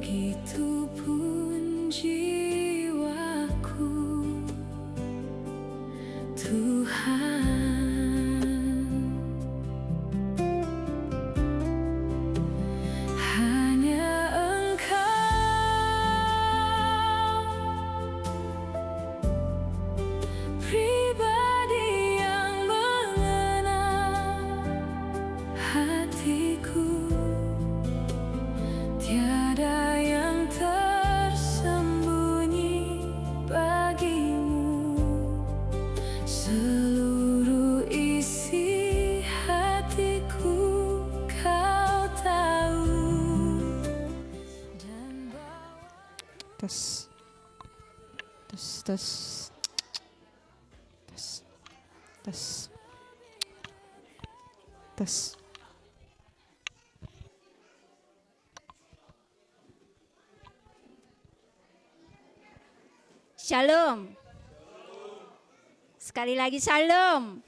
begitupun jiwaku, Tuhan, hanya Engkau pribadi yang mengenal hatiku. Tiada yang tersembunyi bagimu, seluruh isi hatiku Kau tahu. Dan Tes, tes, tes, tes, tes, tes. Shalom. Sekali lagi shalom.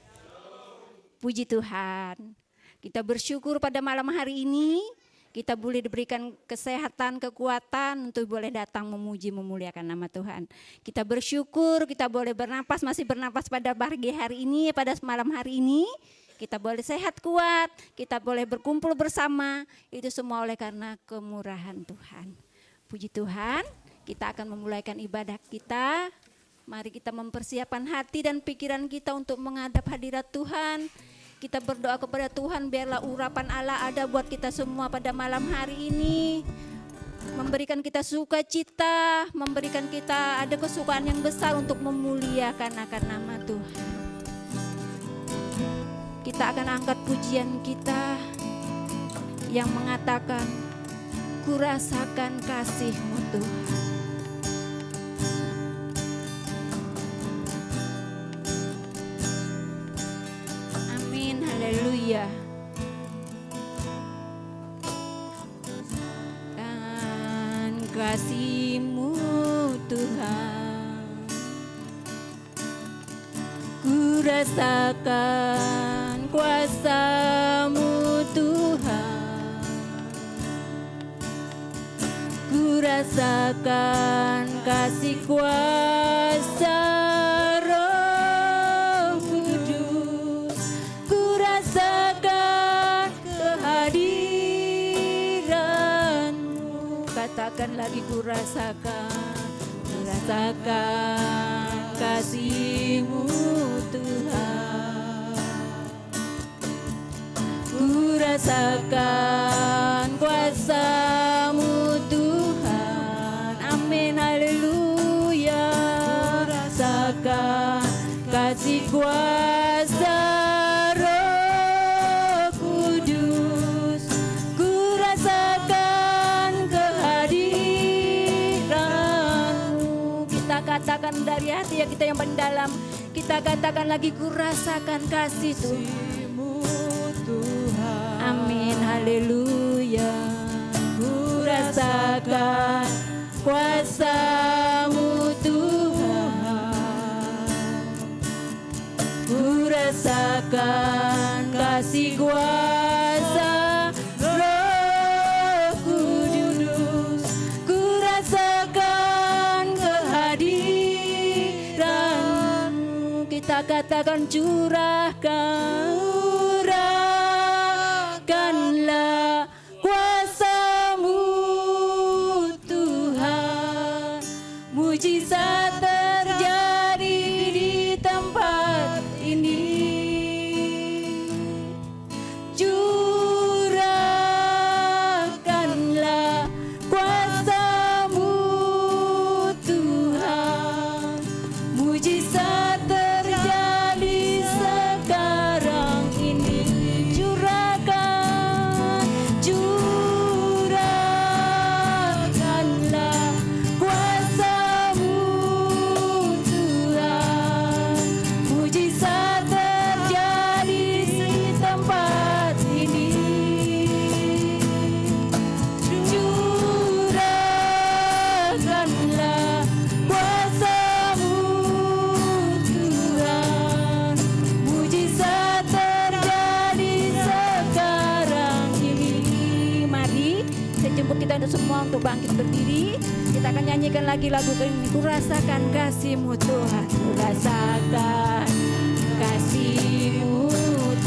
Puji Tuhan. Kita bersyukur pada malam hari ini kita boleh diberikan kesehatan, kekuatan untuk boleh datang memuji, memuliakan nama Tuhan. Kita bersyukur kita boleh bernapas, masih bernapas pada pagi hari ini, pada malam hari ini. Kita boleh sehat kuat, kita boleh berkumpul bersama. Itu semua oleh karena kemurahan Tuhan. Puji Tuhan. Kita akan memulaikan ibadah kita. Mari kita mempersiapkan hati dan pikiran kita untuk menghadap hadirat Tuhan. Kita berdoa kepada Tuhan biarlah urapan Allah ada buat kita semua pada malam hari ini. Memberikan kita sukacita, memberikan kita ada kesukaan yang besar untuk memuliakan akan nama Tuhan. Kita akan angkat pujian kita yang mengatakan, ku rasakan kasih-Mu Tuhan. Haleluya. Dan kasih-Mu Tuhan, ku rasakan kuasa-Mu Tuhan, ku rasakan kasih kuasa Roh Kudus, ku rasakan kehadiran-Mu. Katakan lagi, ku rasakan kasih-Mu Tuhan, ku rasakan kuasa-Mu Tuhan. Amin, haleluya. Rasakan kasih kuasa Roh Kudus, ku rasakan kehadiran-Mu. Kita katakan dari hati ya, kita yang paling dalam. Kita katakan lagi, ku rasakan kasih Tuhan. Amin, haleluya. Ku rasakan kuasa-Mu Tuhan, ku rasakan kasih kuasa Roh Kudus, ku rasakan kehadiran-Mu. Kita katakan, curahkanlah kuasa-Mu Tuhan, mujizat terjadi di tempat ini. Curahkanlah kuasa-Mu Tuhan, mujizat terjadi sekarang. bangkit berdiri. Kita akan nyanyikan lagi lagu ini. Ku rasakan kasih-Mu Tuhan, ku rasakan kasih-Mu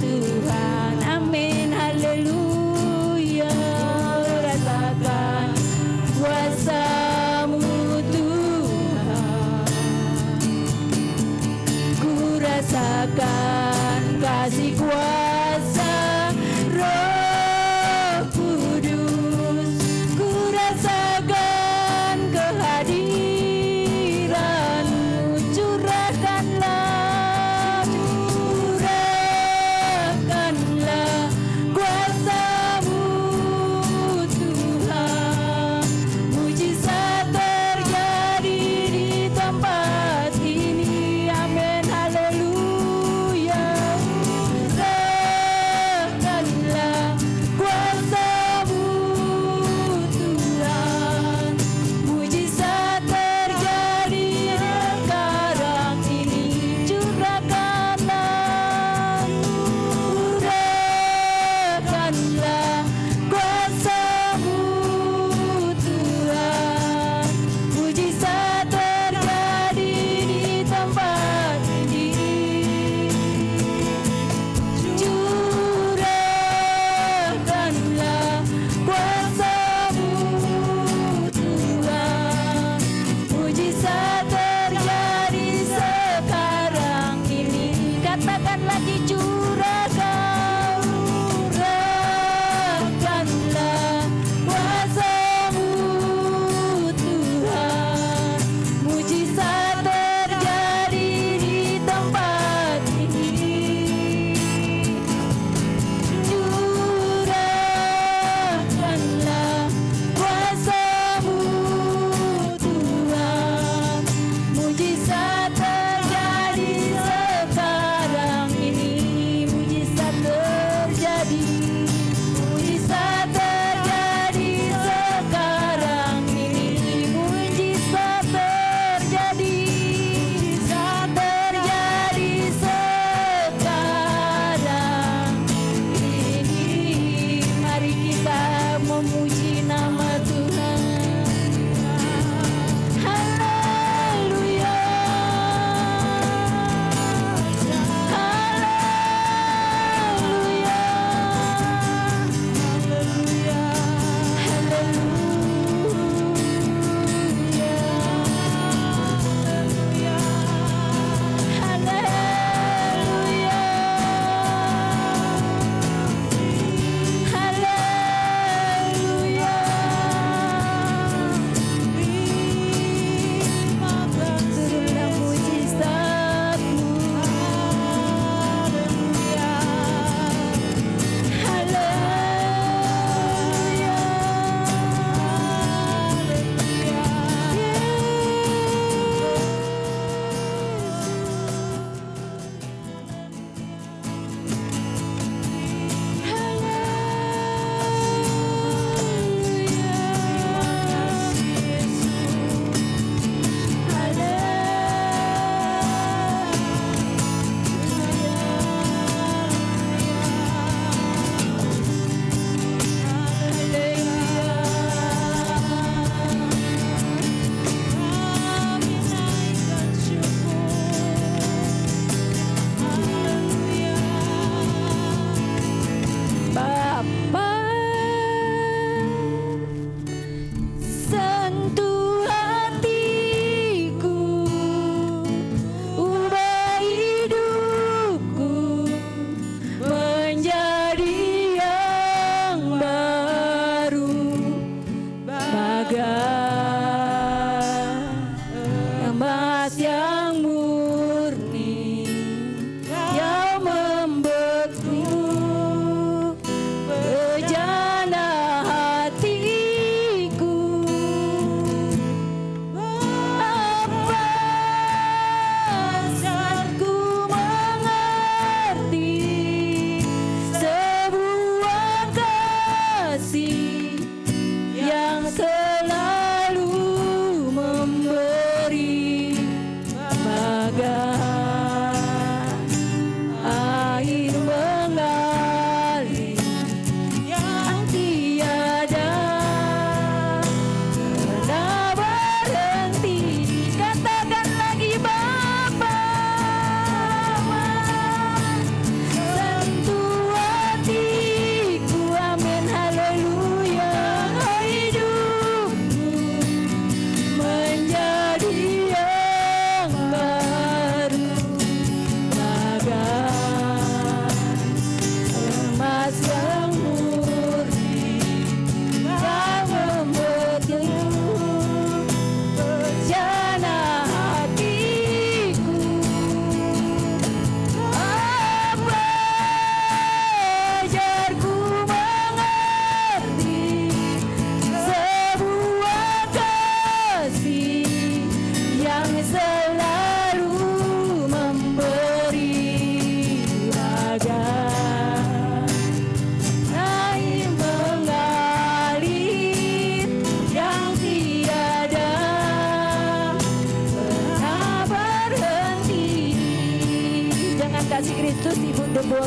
Tuhan. Amin, haleluya. Ku rasakan kuasa-Mu Tuhan. Ku rasakan kasih kuasa Roh Kudus. Ku rasakan kehadiran-Mu. Curahkanlah kuasa-Mu Tuhan. Mujizat terjadi di tempat ini. Amin, haleluya.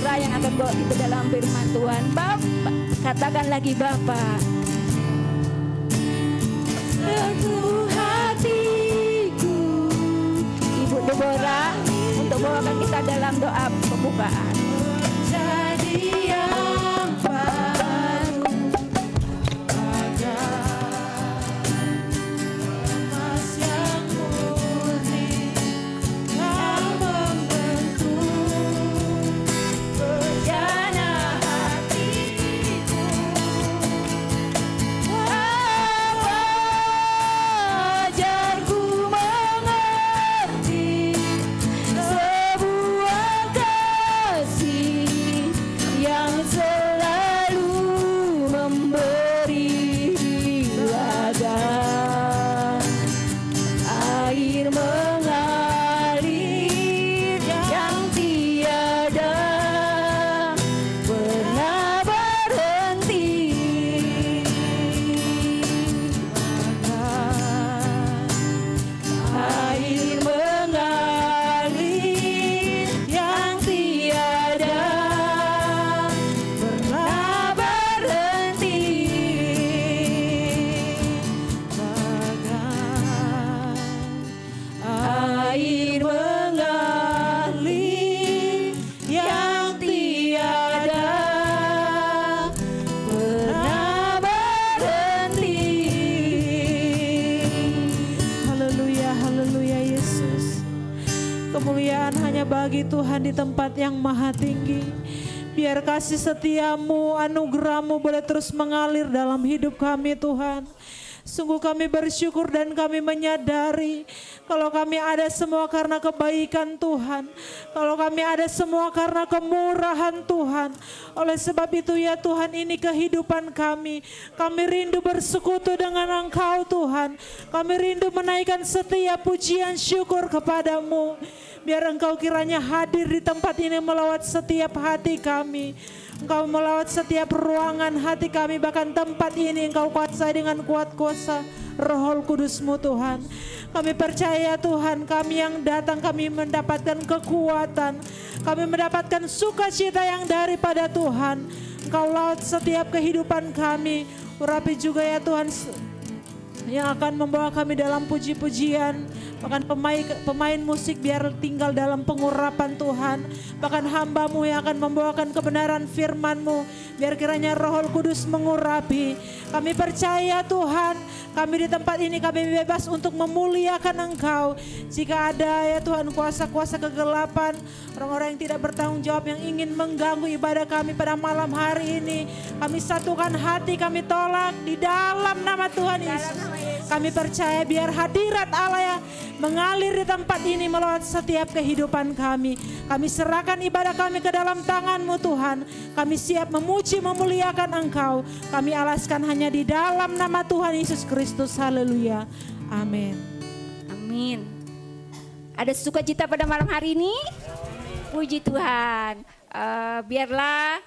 Deborah yang akan bawa kita dalam firman Tuhan. Bapak, katakan lagi Bapak. Teguh hatiku, Ibu Deborah, untuk bawakan kita dalam doa pembukaan. Jadi yang baru emas yang murni, kau membentuk bejana hatiku. Wajarku mengerti sebuah kasih yang selalu memberi ladang. Air mengalir yang tiada pernah berhenti. Air mengalir yang tiada pernah berhenti. Air mengalir yang tiada pernah berhenti. Haleluya, haleluya Yesus. Kemuliaan hanya bagi Tuhan di tempat yang maha tinggi. Biar kasih setiamu, anugerahmu boleh terus mengalir dalam hidup kami Tuhan. Sungguh kami bersyukur dan kami menyadari kalau kami ada semua karena kebaikan Tuhan. Kalau kami ada semua karena kemurahan Tuhan. Oleh sebab itu ya Tuhan, ini kehidupan kami. Kami rindu bersekutu dengan Engkau Tuhan. Kami rindu menaikkan setiap pujian syukur kepadamu. Biar Engkau kiranya hadir di tempat ini melawat setiap hati kami. Engkau melawat setiap ruangan hati kami, bahkan tempat ini Engkau kuasai dengan kuat kuasa Roh Kudus-Mu Tuhan. Kami percaya Tuhan, kami yang datang kami mendapatkan kekuatan, kami mendapatkan sukacita yang daripada Tuhan. Engkau lawat setiap kehidupan kami. Urapi juga ya Tuhan yang akan membawa kami dalam puji-pujian. Bahkan pemain musik biar tinggal dalam pengurapan Tuhan. Bahkan hamba-Mu yang akan membawakan kebenaran firman-Mu, biar kiranya Roh Kudus mengurapi. Kami percaya Tuhan, kami di tempat ini kami bebas untuk memuliakan Engkau. Jika ada ya Tuhan kuasa-kuasa kegelapan, orang-orang yang tidak bertanggung jawab yang ingin mengganggu ibadah kami pada malam hari ini, kami satukan hati, kami tolak di dalam nama Tuhan Yesus. Kami percaya biar hadirat Allah ya mengalir di tempat ini melawat setiap kehidupan kami. Kami serahkan ibadah kami ke dalam tangan-Mu Tuhan. Kami siap memuji memuliakan Engkau. Kami alaskan hanya di dalam nama Tuhan Yesus Kristus. Haleluya. Amin. Amin. Ada sukacita pada malam hari ini? Puji Tuhan. Biarlah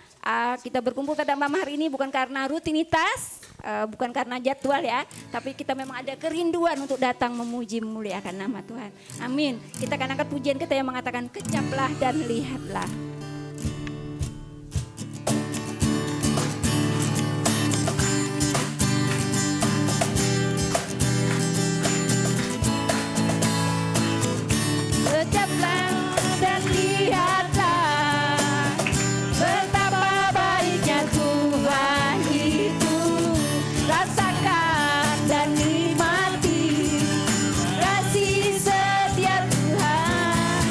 kita berkumpul pada malam hari ini bukan karena rutinitas, bukan karena jadwal ya, tapi kita memang ada kerinduan untuk datang memuji memuliakan nama Tuhan. Amin. Kita akan angkat pujian kita yang mengatakan kecaplah dan lihatlah. Kecaplah dan lihatlah betapa baiknya Tuhan itu. Rasakan dan nikmati kasih setia Tuhan.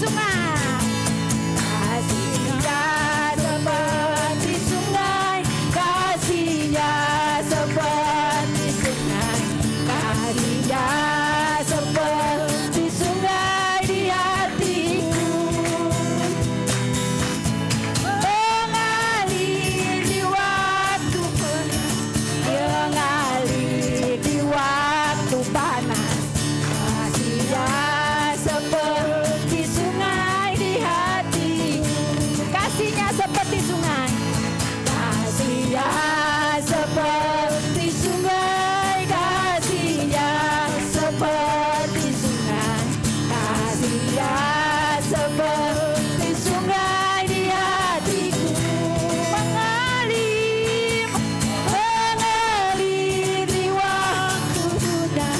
sungai. Kasih-Nya seperti sungai, kasih-Nya seperti sungai, kasih-Nya seperti sungai di hatiku. Mengalir di waktu panas, mengalir di waktu panas. Kasih-Nya seperti sungai di hatiku. Kasih-Nya seperti sungai. Kasih-Nya seperti sungai. Kasih-Nya seperti sungai. Kasih-Nya seperti sungai di hatiku. Mengalir, mengalir di waktu muda,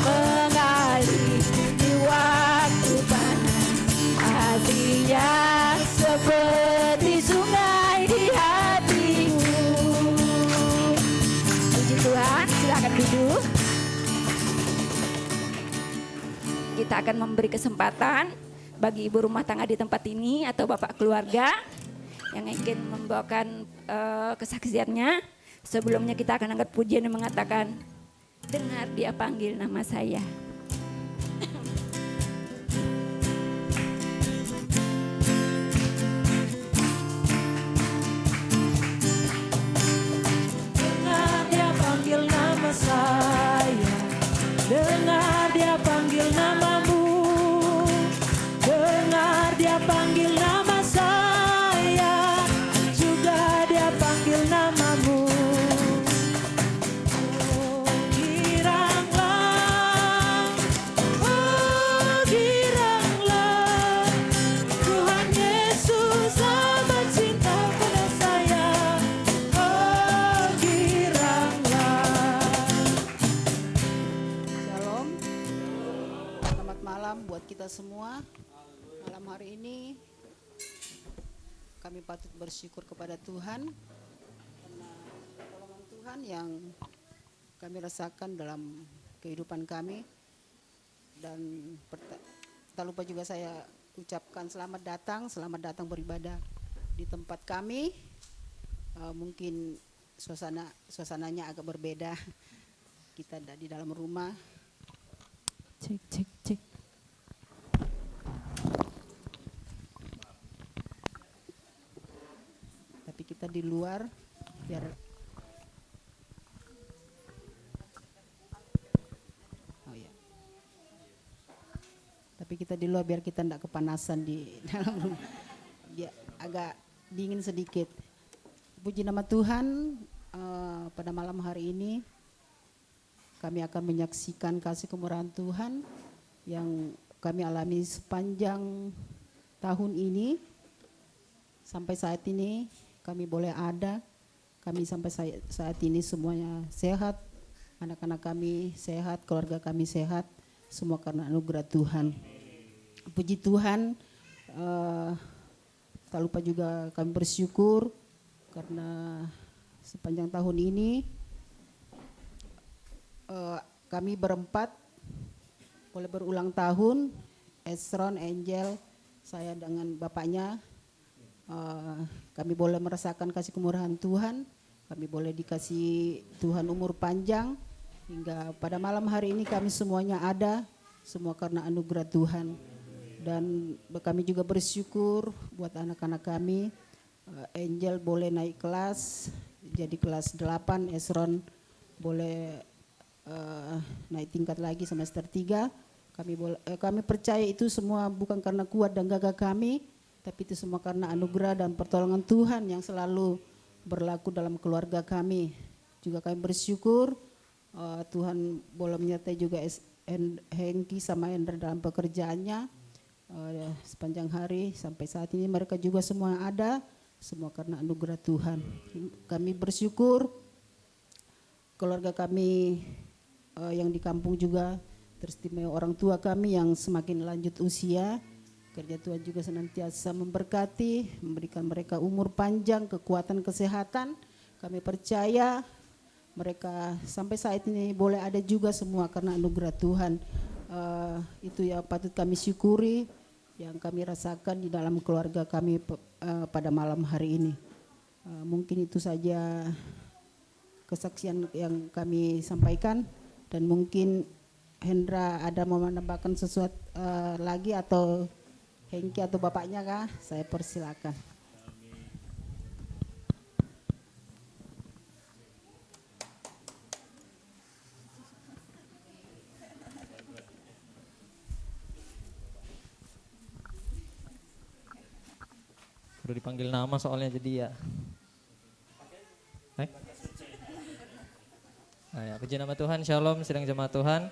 mengalir di waktu panas. Kasih-Nya seperti sungai di hatiku. Puji Tuhan, silakan duduk. Kita akan memberi kesempatan bagi ibu rumah tangga di tempat ini atau bapak keluarga yang ingin membawakan kesaksiannya. Sebelumnya kita akan angkat pujian yang mengatakan, dengar dia panggil nama saya. Dengar dia panggil nama saya, dengar dia panggil namamu, dengar dia panggil nama saya, juga dia panggil namamu. Oh giranglah, Tuhan Yesus amat cinta pada saya. Oh giranglah. Shalom. Selamat malam buat kita semua. Malam hari ini kami patut bersyukur kepada Tuhan karena pertolongan Tuhan yang kami rasakan dalam kehidupan kami. Dan tak lupa juga saya ucapkan selamat datang beribadah di tempat kami. Mungkin suasananya agak berbeda. Kita di dalam rumah. Cek, cek, cek. Tapi kita di luar biar tapi kita di luar biar kita tidak kepanasan di dalam rumah. Ya, agak dingin sedikit. Puji nama Tuhan, pada malam hari ini kami akan menyaksikan kasih kemurahan Tuhan yang kami alami sepanjang tahun ini. Sampai saat ini kami boleh ada, kami sampai saat ini semuanya sehat, anak-anak kami sehat, keluarga kami sehat, semua karena anugerah Tuhan. Puji Tuhan, tak lupa juga kami bersyukur karena sepanjang tahun ini kami berempat boleh berulang tahun, Esron, Angel, saya dengan bapaknya. Kami boleh merasakan kasih kemurahan Tuhan, kami boleh dikasih Tuhan umur panjang, hingga pada malam hari ini kami semuanya ada, semua karena anugerah Tuhan. Dan kami juga bersyukur buat anak-anak kami, Angel boleh naik kelas, jadi kelas 8, Esron boleh naik tingkat lagi semester 3. Kami percaya itu semua bukan karena kuat dan gagah kami, tapi itu semua karena anugerah dan pertolongan Tuhan yang selalu berlaku dalam keluarga kami. Juga kami bersyukur Tuhan boleh menyertai juga Hengki sama Hendra dalam pekerjaannya. Sepanjang hari sampai saat ini mereka juga semua ada, semua karena anugerah Tuhan. Kami bersyukur keluarga kami yang di kampung juga teristimewa, orang tua kami yang semakin lanjut usia. Kerja Tuhan juga senantiasa memberkati, memberikan mereka umur panjang, kekuatan, kesehatan. Kami percaya mereka sampai saat ini boleh ada juga semua karena anugerah Tuhan. Itu yang patut kami syukuri. yang kami rasakan di dalam keluarga kami pada malam hari ini. Mungkin itu saja kesaksian yang kami sampaikan, dan mungkin Hendra ada mau menambahkan sesuatu lagi, atau Hengki atau bapaknya kah? Saya persilakan. Udah dipanggil nama soalnya jadi ya. Nah, ya, puji nama Tuhan, shalom sidang jemaat Tuhan.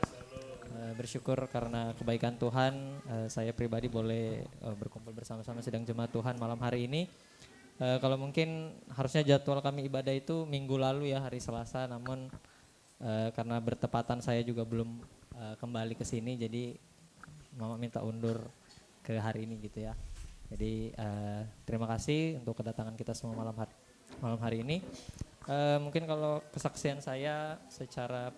Bersyukur karena kebaikan Tuhan, saya pribadi boleh berkumpul bersama-sama sidang jemaat Tuhan malam hari ini. Kalau mungkin harusnya jadwal kami ibadah itu minggu lalu ya, hari Selasa, namun karena bertepatan saya juga belum kembali ke sini, jadi Mama minta undur ke hari ini gitu ya. Jadi terima kasih untuk kedatangan kita semua malam hari ini. Mungkin kalau kesaksian saya secara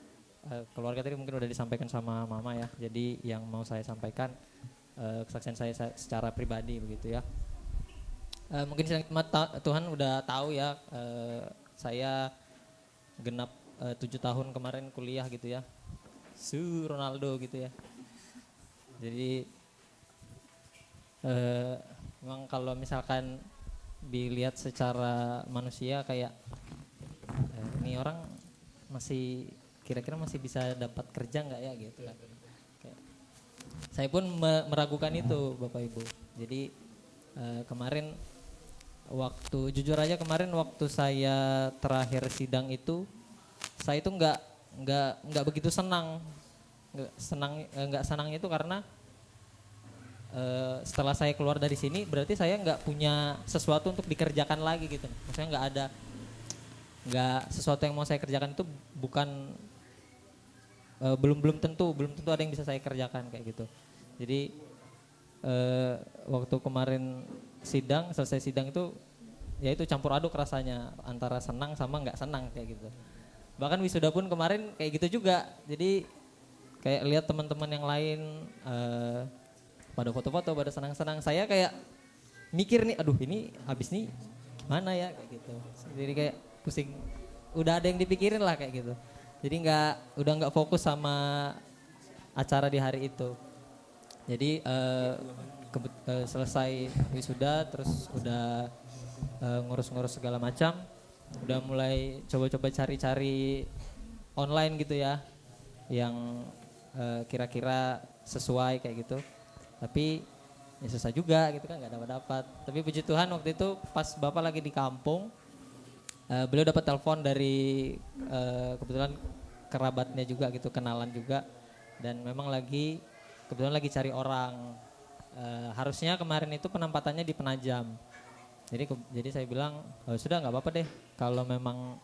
keluarga tadi mungkin udah disampaikan sama Mama ya. Jadi yang mau saya sampaikan kesaksian saya secara pribadi begitu ya. Mungkin Tuhan udah tahu ya, saya genap 7 tahun kemarin kuliah gitu ya. Ronaldo gitu ya. Jadi memang kalau misalkan dilihat secara manusia kayak ini orang masih kira-kira masih bisa dapat kerja nggak ya gitu kan. Kayak, saya pun meragukan itu Bapak Ibu. Jadi kemarin jujur aja kemarin waktu saya terakhir sidang itu, saya itu nggak begitu senang. Nggak senangnya itu karena setelah saya keluar dari sini berarti saya nggak punya sesuatu untuk dikerjakan lagi gitu. Maksudnya nggak sesuatu yang mau saya kerjakan itu bukan belum tentu ada yang bisa saya kerjakan kayak gitu. Jadi waktu kemarin selesai sidang itu ya itu campur aduk rasanya antara senang sama nggak senang kayak gitu. Bahkan wisuda pun kemarin kayak gitu juga. Jadi kayak lihat teman-teman yang lain pada foto-foto, pada senang-senang, saya kayak mikir nih, aduh ini habis nih gimana ya kayak gitu. Jadi kayak pusing, udah ada yang dipikirin lah kayak gitu. Jadi udah nggak fokus sama acara di hari itu. Jadi selesai wisuda, terus udah ngurus-ngurus segala macam, udah mulai coba-coba cari-cari online gitu ya, yang kira-kira sesuai kayak gitu. Tapi ya susah juga gitu kan, nggak dapat. Tapi puji Tuhan waktu itu pas Bapak lagi di kampung, beliau dapat telepon dari kebetulan kerabatnya juga gitu, kenalan juga, dan memang kebetulan lagi cari orang. Harusnya kemarin itu penempatannya di Penajam. Jadi saya bilang sudah nggak apa-apa deh, kalau memang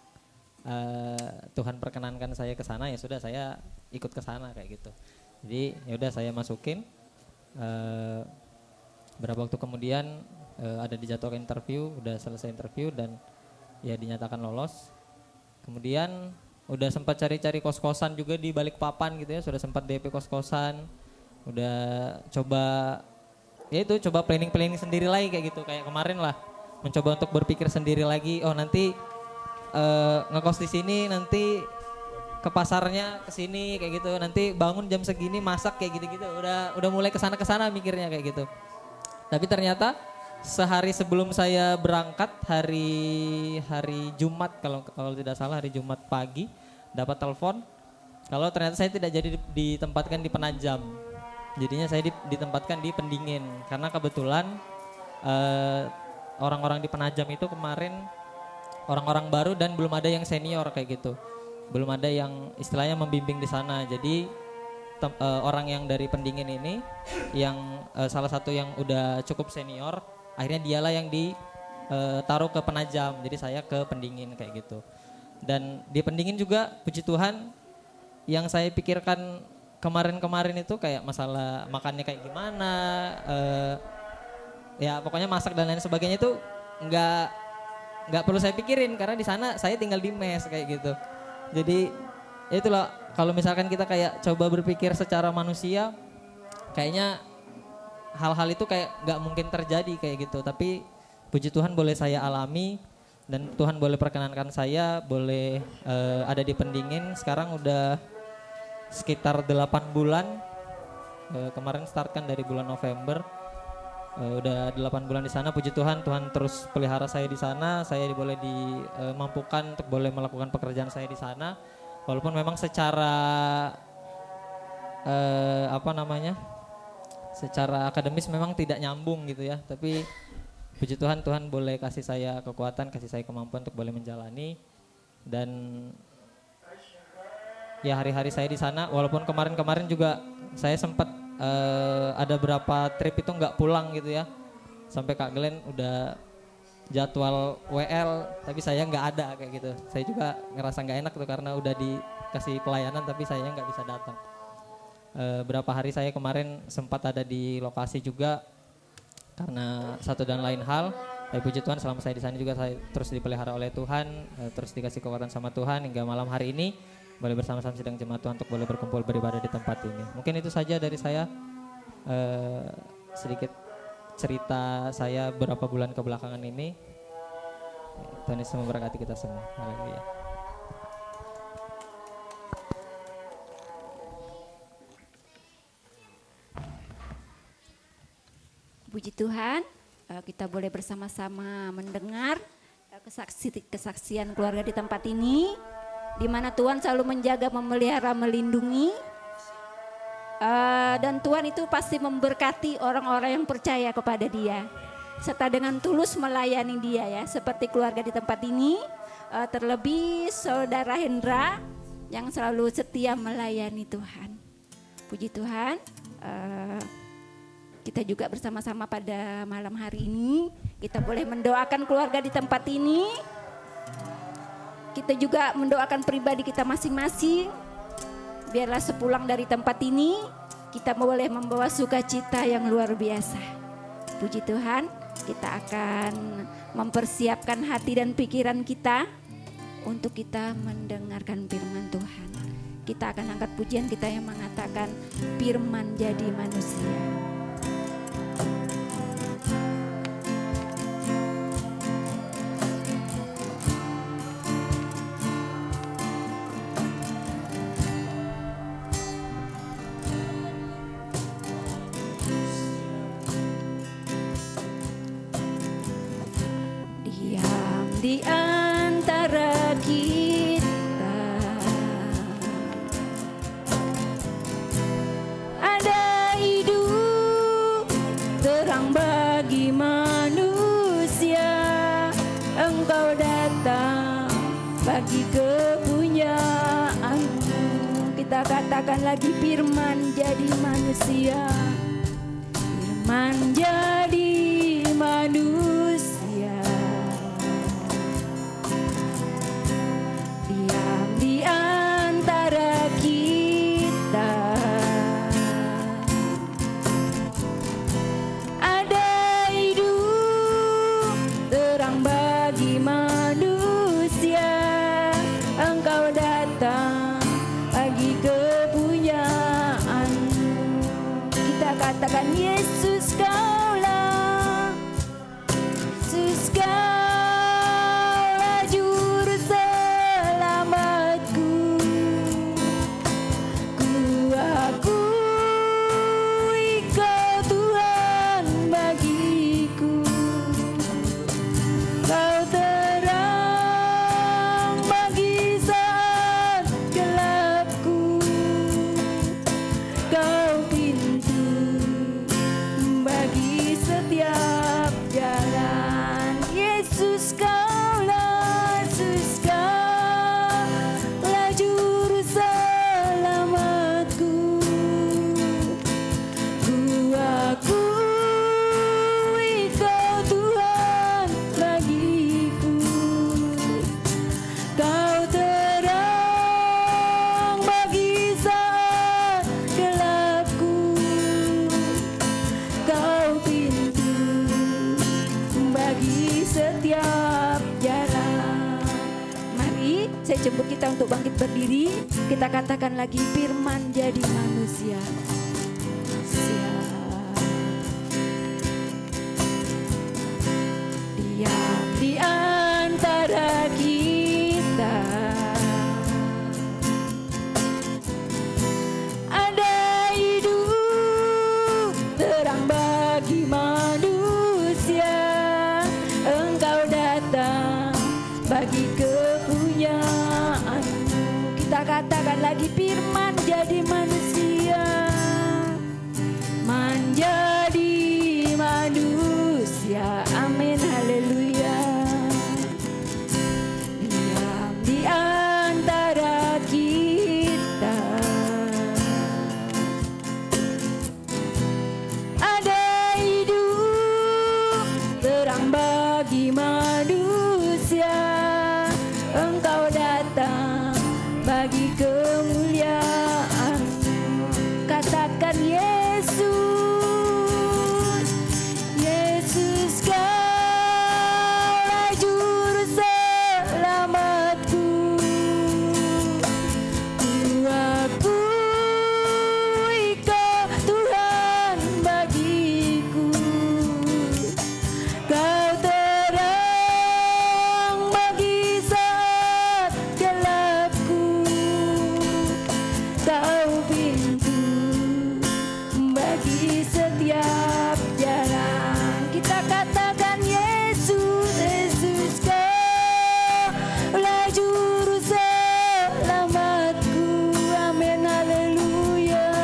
Tuhan perkenankan saya ke sana ya sudah, saya ikut ke sana kayak gitu. Jadi ya udah saya masukin. Berapa waktu kemudian ada dijadwalkan interview, udah selesai interview dan ya dinyatakan lolos. Kemudian udah sempat cari-cari kos-kosan juga di Balikpapan gitu ya, sudah sempat DP kos-kosan, udah coba planning sendiri lagi kayak gitu, kayak kemarin lah, mencoba untuk berpikir sendiri lagi. Oh nanti ngekos di sini, nanti ke pasarnya ke sini kayak gitu, nanti bangun jam segini masak kayak gitu-gitu, udah mulai kesana mikirnya kayak gitu. Tapi ternyata sehari sebelum saya berangkat, hari Jumat kalau tidak salah, hari Jumat pagi dapat telepon kalau ternyata saya tidak jadi ditempatkan di Penajam, jadinya saya ditempatkan di Pendingin, karena kebetulan orang-orang di Penajam itu kemarin orang-orang baru dan belum ada yang senior kayak gitu. Belum ada yang istilahnya membimbing di sana. Jadi orang yang dari Pendingin ini, yang salah satu yang udah cukup senior, akhirnya dialah yang ditaruh ke Penajam. Jadi saya ke Pendingin kayak gitu. Dan di Pendingin juga puji Tuhan, yang saya pikirkan kemarin itu kayak masalah makannya kayak gimana, ya pokoknya masak dan lain sebagainya itu nggak perlu saya pikirin, karena di sana saya tinggal di mes kayak gitu. Jadi ya itulah, kalau misalkan kita kayak coba berpikir secara manusia, kayaknya hal-hal itu kayak nggak mungkin terjadi kayak gitu, tapi puji Tuhan boleh saya alami dan Tuhan boleh perkenankan saya boleh ada di Pendingin sekarang udah sekitar 8 bulan. Kemarin start kan dari bulan November. Udah 8 bulan di sana, puji Tuhan, Tuhan terus pelihara saya di sana, saya boleh dimampukan untuk boleh melakukan pekerjaan saya di sana, walaupun memang secara secara akademis memang tidak nyambung gitu ya, tapi puji Tuhan, Tuhan boleh kasih saya kekuatan, kasih saya kemampuan untuk boleh menjalani. Dan ya hari-hari saya di sana, walaupun kemarin juga saya sempat ada berapa trip itu nggak pulang gitu ya, sampai Kak Glenn udah jadwal WL tapi saya nggak ada kayak gitu. Saya juga ngerasa nggak enak tuh karena udah dikasih pelayanan tapi saya nggak bisa datang. Berapa hari saya kemarin sempat ada di lokasi juga karena satu dan lain hal. Tapi puji Tuhan selama saya di sana juga saya terus dipelihara oleh Tuhan, terus dikasih kekuatan sama Tuhan hingga malam hari ini boleh bersama-sama sidang jemaat Tuhan untuk boleh berkumpul beribadah di tempat ini. Mungkin itu saja dari saya, sedikit cerita saya beberapa bulan kebelakangan ini. Tuhan Yesus memberkati kita semua. Haleluya. Puji Tuhan, kita boleh bersama-sama mendengar kesaksian keluarga di tempat ini, di mana Tuhan selalu menjaga, memelihara, melindungi, dan Tuhan itu pasti memberkati orang-orang yang percaya kepada Dia, serta dengan tulus melayani Dia ya, seperti keluarga di tempat ini, terlebih Saudara Hendra yang selalu setia melayani Tuhan. Puji Tuhan, kita juga bersama-sama pada malam hari ini, kita boleh mendoakan keluarga di tempat ini. Kita juga mendoakan pribadi kita masing-masing. Biarlah sepulang dari tempat ini, kita boleh membawa sukacita yang luar biasa. Puji Tuhan, kita akan mempersiapkan hati dan pikiran kita untuk kita mendengarkan firman Tuhan. Kita akan angkat pujian kita yang mengatakan firman jadi manusia. Di antara kita ada hidup terang bagi manusia. Engkau datang bagi kepunyaanmu. Kita katakan lagi, firman jadi manusia. Firman jadi manusia. Di antara kita ada hidup terang bagi manusia. Engkau datang bagi kepunyaanmu. Kita katakan, Yesus kaulah, Yesus kaulah juru selamatku. Ku akui Kau Tuhan bagiku. Kau terang bagi saat gelapku. Kau pintu bagi setiap jalan. Yesus kaulah, Yesus kaulah juru selamatku. Ku akui Kau Tuhan bagiku. Kau terang bagi saat gelapku. Kau pintu bagi setiap jalan. Mari saya jemput kita untuk bangkit berdiri. Kita katakan lagi, firman jadi manusia. Kita katakan lagi, firman jadi manusia, menjadi manusia. Amin, haleluya. Diam di antara kita, ada hidup terang bagi manusia. Engkau datang bagi kemuliaan. Katakan Yesus, Yesus Kaulah juru selamatku. Ku akui Kau Tuhan bagiku. Kau terang bagi saat gelapku. Kau pintu bagi setiap jalan. Kita katakan Yesus, Yesus Kaulah juru selamatku. Amin, haleluya.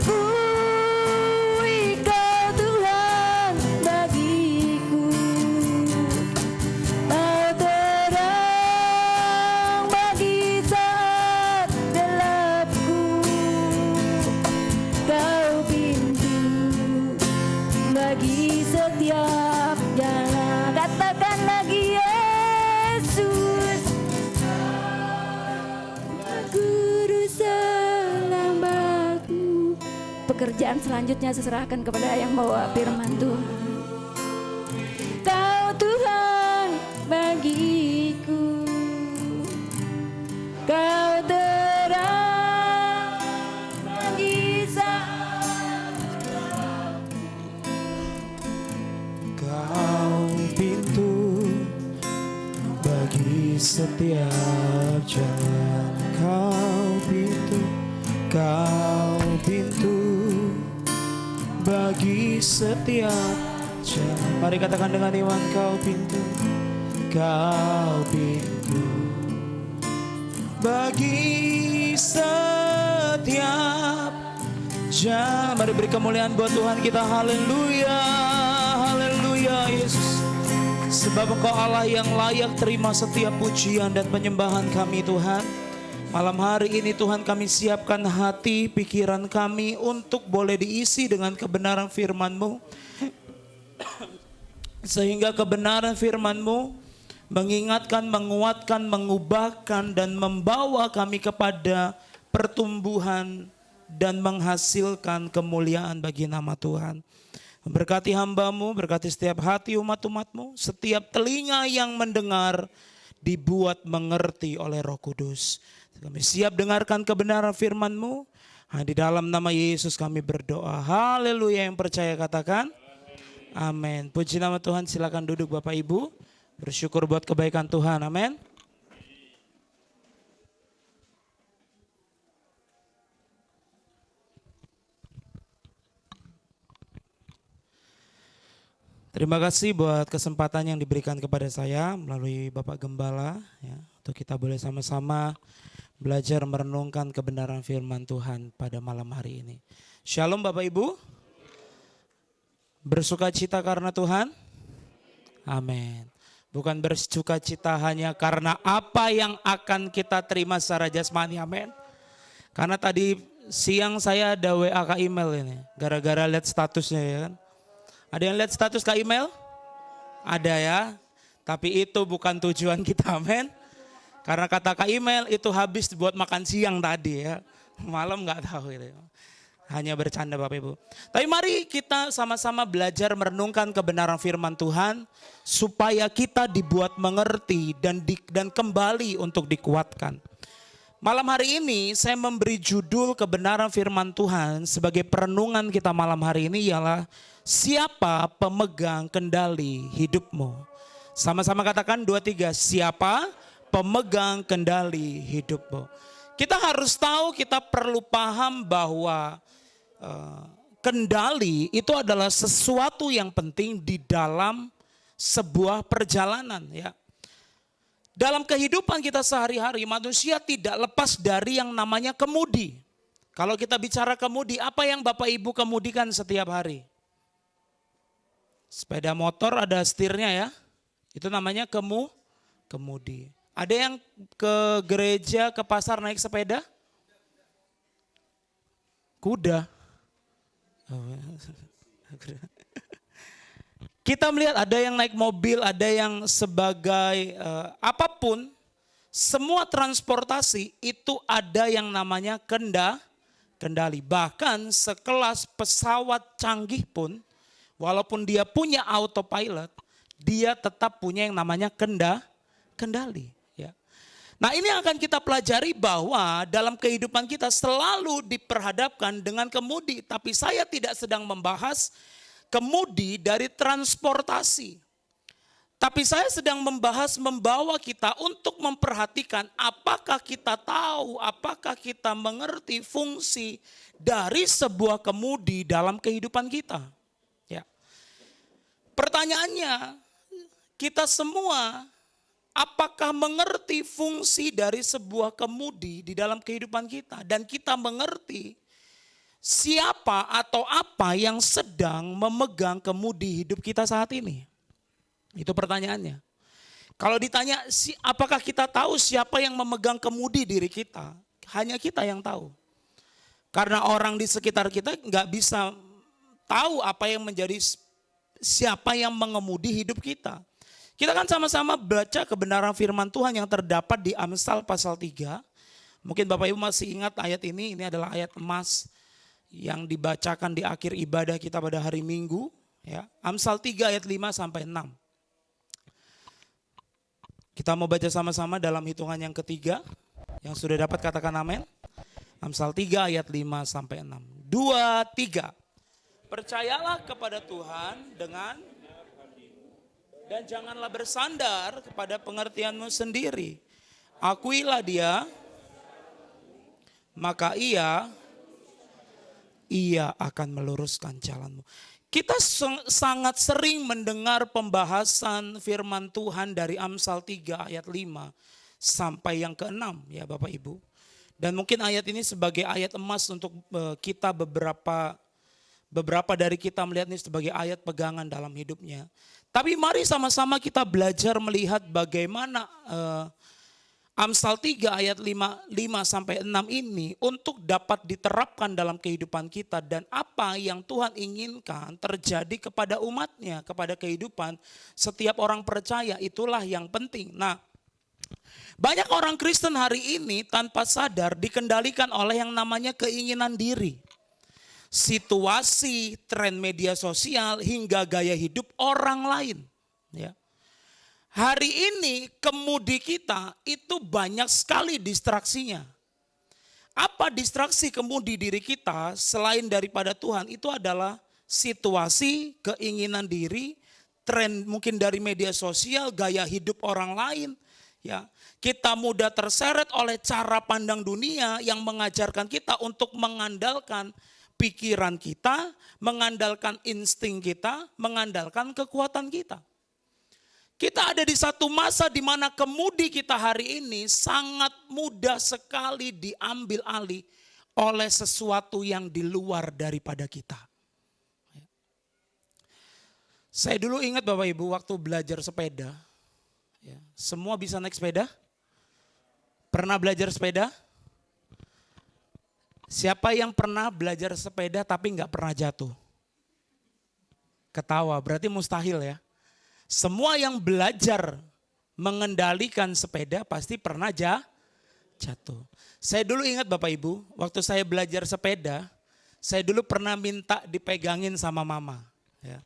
Kui Kau Tuhan bagiku. Kau terang bagi saat gelapku. Kau pintu bagi setiap jalan. Katakan lagi Yesus, Guru selamatku. Pekerjaan selanjutnya saya serahkan kepada yang bawa firman Tuhan. Kau Tuhan bagiku. Kau terang bagi saat. Kau pintu bagi setiap jalan. Kau pintu bagi setiap jalan. Mari katakan dengan iman, Kau pintu bagi setiap jalan. Mari beri kemuliaan buat Tuhan kita. Haleluya, haleluya Yesus. Sebab Engkau Allah yang layak terima setiap pujian dan penyembahan kami Tuhan. Malam hari ini Tuhan, kami siapkan hati, pikiran kami untuk boleh diisi dengan kebenaran firman-Mu. Sehingga kebenaran firman-Mu mengingatkan, menguatkan, mengubahkan dan membawa kami kepada pertumbuhan dan menghasilkan kemuliaan bagi nama Tuhan. Berkati hamba-Mu, berkati setiap hati umat-umat-Mu, setiap telinga yang mendengar dibuat mengerti oleh Roh Kudus. Kami siap dengarkan kebenaran firman-Mu. Di dalam nama Yesus kami berdoa. Haleluya. Yang percaya katakan amin. Puji nama Tuhan. Silakan duduk Bapak Ibu. Bersyukur buat kebaikan Tuhan. Amin. Terima kasih buat kesempatan yang diberikan kepada saya melalui Bapak Gembala ya, untuk kita boleh sama-sama belajar merenungkan kebenaran firman Tuhan pada malam hari ini. Shalom Bapak Ibu. Bersukacita karena Tuhan? Amin. Bukan bersukacita hanya karena apa yang akan kita terima secara jasmani. Amin. Karena tadi siang saya ada WA ke email ini. Gara-gara lihat statusnya ya kan. Ada yang lihat status ke email? Ada ya. Tapi itu bukan tujuan kita, amin. Karena kata ke email itu habis buat makan siang tadi ya. Malam gak tahu gitu. Hanya bercanda Bapak Ibu. Tapi mari kita sama-sama belajar merenungkan kebenaran firman Tuhan. Supaya kita dibuat mengerti dan kembali untuk dikuatkan. Malam hari ini saya memberi judul kebenaran firman Tuhan sebagai perenungan kita malam hari ini ialah siapa pemegang kendali hidupmu. Sama-sama katakan 2, 3, siapa pemegang kendali hidupmu. Kita harus tahu, kita perlu paham bahwa kendali itu adalah sesuatu yang penting di dalam sebuah perjalanan ya. Dalam kehidupan kita sehari-hari manusia tidak lepas dari yang namanya kemudi. Kalau kita bicara kemudi, apa yang Bapak Ibu kemudikan setiap hari? Sepeda motor ada setirnya ya, itu namanya kemudi. Ada yang ke gereja, ke pasar naik sepeda? Kuda. Kita melihat ada yang naik mobil, ada yang sebagai apapun, semua transportasi itu ada yang namanya kendali. Bahkan sekelas pesawat canggih pun, walaupun dia punya autopilot, dia tetap punya yang namanya kendali. Ya. Nah ini akan kita pelajari bahwa dalam kehidupan kita selalu diperhadapkan dengan kemudi. Tapi saya tidak sedang membahas kemudi dari transportasi. Tapi saya sedang membahas membawa kita untuk memperhatikan apakah kita tahu, apakah kita mengerti fungsi dari sebuah kemudi dalam kehidupan kita. Ya. Pertanyaannya, kita semua apakah mengerti fungsi dari sebuah kemudi di dalam kehidupan kita? Dan kita mengerti siapa atau apa yang sedang memegang kemudi hidup kita saat ini? Itu pertanyaannya. Kalau ditanya apakah kita tahu siapa yang memegang kemudi diri kita? Hanya kita yang tahu. Karena orang di sekitar kita nggak bisa tahu apa yang menjadi siapa yang mengemudi hidup kita. Kita kan sama-sama baca kebenaran firman Tuhan yang terdapat di Amsal pasal 3. Mungkin Bapak Ibu masih ingat ayat ini adalah ayat emas yang dibacakan di akhir ibadah kita pada hari Minggu. Ya. Amsal 3 ayat 5 sampai 6. Kita mau baca sama-sama dalam hitungan yang ketiga. Yang sudah dapat katakan amin. Amsal 3 ayat 5 sampai 6. 2, 3. Percayalah kepada Tuhan dan janganlah bersandar kepada pengertianmu sendiri. Akuilah dia, maka ia akan meluruskan jalanmu. Kita sangat sering mendengar pembahasan firman Tuhan dari Amsal 3 ayat 5 sampai yang ke-6 ya Bapak Ibu. Dan mungkin ayat ini sebagai ayat emas untuk kita beberapa dari kita melihat ini sebagai ayat pegangan dalam hidupnya. Tapi mari sama-sama kita belajar melihat bagaimana Amsal 3 ayat 5 sampai 6 ini untuk dapat diterapkan dalam kehidupan kita dan apa yang Tuhan inginkan terjadi kepada umatnya, kepada kehidupan setiap orang percaya, itulah yang penting. Nah, banyak orang Kristen hari ini tanpa sadar dikendalikan oleh yang namanya keinginan diri. Situasi, tren media sosial hingga gaya hidup orang lain. Ya. Hari ini kemudi kita itu banyak sekali distraksinya. Apa distraksi kemudi diri kita selain daripada Tuhan? Itu adalah situasi, keinginan diri, tren mungkin dari media sosial, gaya hidup orang lain. Ya, kita mudah terseret oleh cara pandang dunia yang mengajarkan kita untuk mengandalkan pikiran kita, mengandalkan insting kita, mengandalkan kekuatan kita. Kita ada di satu masa di mana kemudi kita hari ini sangat mudah sekali diambil alih oleh sesuatu yang di luar daripada kita. Saya dulu ingat Bapak Ibu waktu belajar sepeda, ya, semua bisa naik sepeda? Pernah belajar sepeda? Siapa yang pernah belajar sepeda tapi nggak pernah jatuh? Ketawa, berarti mustahil ya. Semua yang belajar mengendalikan sepeda pasti pernah jatuh. Saya dulu ingat Bapak Ibu, waktu saya belajar sepeda, saya dulu pernah minta dipegangin sama mama. Ya.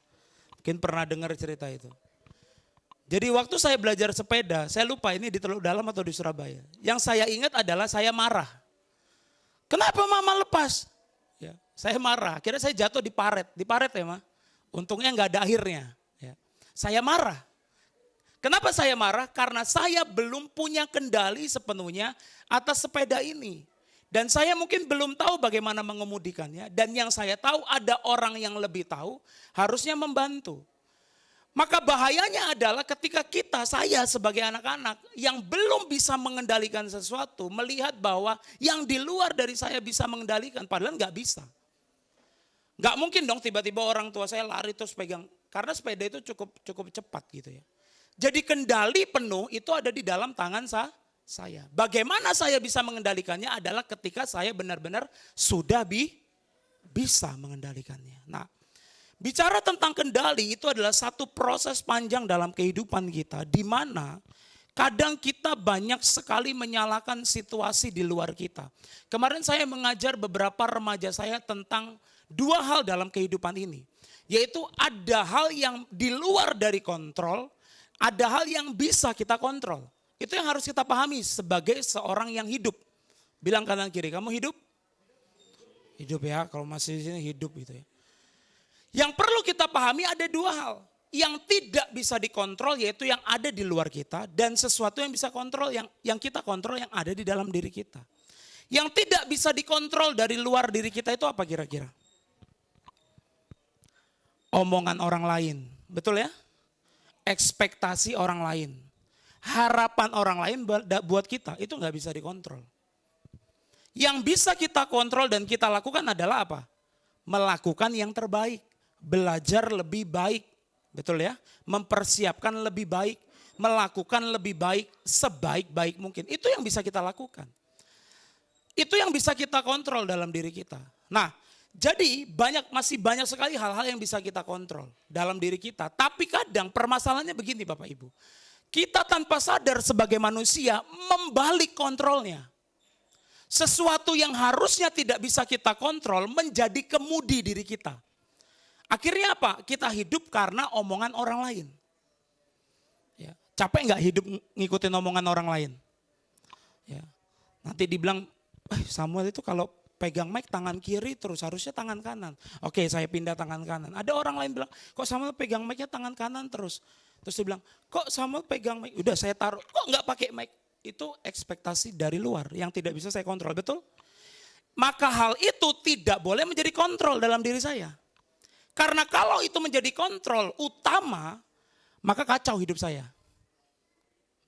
Mungkin pernah dengar cerita itu. Jadi waktu saya belajar sepeda, saya lupa ini di Teluk Dalam atau di Surabaya. Yang saya ingat adalah saya marah. Kenapa mama lepas? Ya, saya marah, akhirnya saya jatuh di paret ya Ma. Untungnya nggak ada akhirnya. Saya marah. Kenapa saya marah? Karena saya belum punya kendali sepenuhnya atas sepeda ini. Dan saya mungkin belum tahu bagaimana mengemudikannya. Dan yang saya tahu ada orang yang lebih tahu harusnya membantu. Maka bahayanya adalah ketika saya sebagai anak-anak yang belum bisa mengendalikan sesuatu, melihat bahwa yang di luar dari saya bisa mengendalikan, padahal nggak bisa. Nggak mungkin dong tiba-tiba orang tua saya lari terus pegang, karena sepeda itu cukup cepat gitu ya. Jadi kendali penuh itu ada di dalam tangan saya. Bagaimana saya bisa mengendalikannya adalah ketika saya benar-benar sudah bisa mengendalikannya. Nah, bicara tentang kendali itu adalah satu proses panjang dalam kehidupan kita, di mana kadang kita banyak sekali menyalahkan situasi di luar kita. Kemarin saya mengajar beberapa remaja saya tentang dua hal dalam kehidupan ini. Yaitu ada hal yang di luar dari kontrol, ada hal yang bisa kita kontrol. Itu yang harus kita pahami sebagai seorang yang hidup. Bilang kanan kiri, kamu hidup? Hidup ya, kalau masih di sini hidup gitu ya. Yang perlu kita pahami ada dua hal. Yang tidak bisa dikontrol yaitu yang ada di luar kita. Dan sesuatu yang bisa kontrol, yang kita kontrol yang ada di dalam diri kita. Yang tidak bisa dikontrol dari luar diri kita itu apa kira-kira? Omongan orang lain, betul ya? Ekspektasi orang lain. Harapan orang lain buat kita, itu nggak bisa dikontrol. Yang bisa kita kontrol dan kita lakukan adalah apa? Melakukan yang terbaik. Belajar lebih baik, betul ya? Mempersiapkan lebih baik, melakukan lebih baik, sebaik-baik mungkin. Itu yang bisa kita lakukan. Itu yang bisa kita kontrol dalam diri kita. Nah, jadi masih banyak sekali hal-hal yang bisa kita kontrol dalam diri kita. Tapi kadang permasalahannya begini Bapak Ibu. Kita tanpa sadar sebagai manusia membalik kontrolnya. Sesuatu yang harusnya tidak bisa kita kontrol menjadi kemudi diri kita. Akhirnya apa? Kita hidup karena omongan orang lain. Ya, capek nggak hidup ngikutin omongan orang lain? Ya, nanti dibilang, Samuel itu kalau pegang mic tangan kiri terus harusnya tangan kanan. Oke, saya pindah tangan kanan. Ada orang lain bilang, kok Samuel pegang mic-nya tangan kanan terus. Terus dia bilang, kok Samuel pegang mic? Udah saya taruh, kok nggak pakai mic? Itu ekspektasi dari luar yang tidak bisa saya kontrol, betul? Maka hal itu tidak boleh menjadi kontrol dalam diri saya. Karena kalau itu menjadi kontrol utama, maka kacau hidup saya.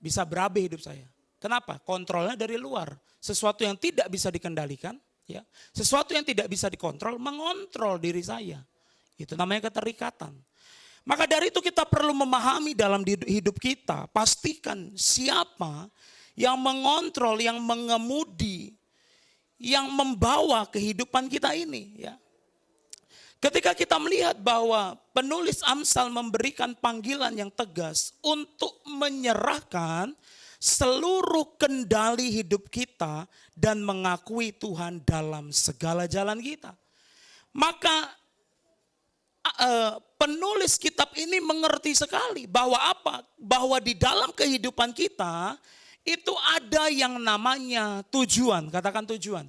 Bisa berabe hidup saya. Kenapa? Kontrolnya dari luar. Sesuatu yang tidak bisa dikendalikan, ya, sesuatu yang tidak bisa dikontrol, mengontrol diri saya. Itu namanya keterikatan. Maka dari itu kita perlu memahami dalam hidup kita, pastikan siapa yang mengontrol, yang mengemudi, yang membawa kehidupan kita ini. Ya. Ketika kita melihat bahwa penulis Amsal memberikan panggilan yang tegas untuk menyerahkan seluruh kendali hidup kita dan mengakui Tuhan dalam segala jalan kita. Maka penulis kitab ini mengerti sekali bahwa apa? Bahwa di dalam kehidupan kita itu ada yang namanya tujuan. Katakan tujuan.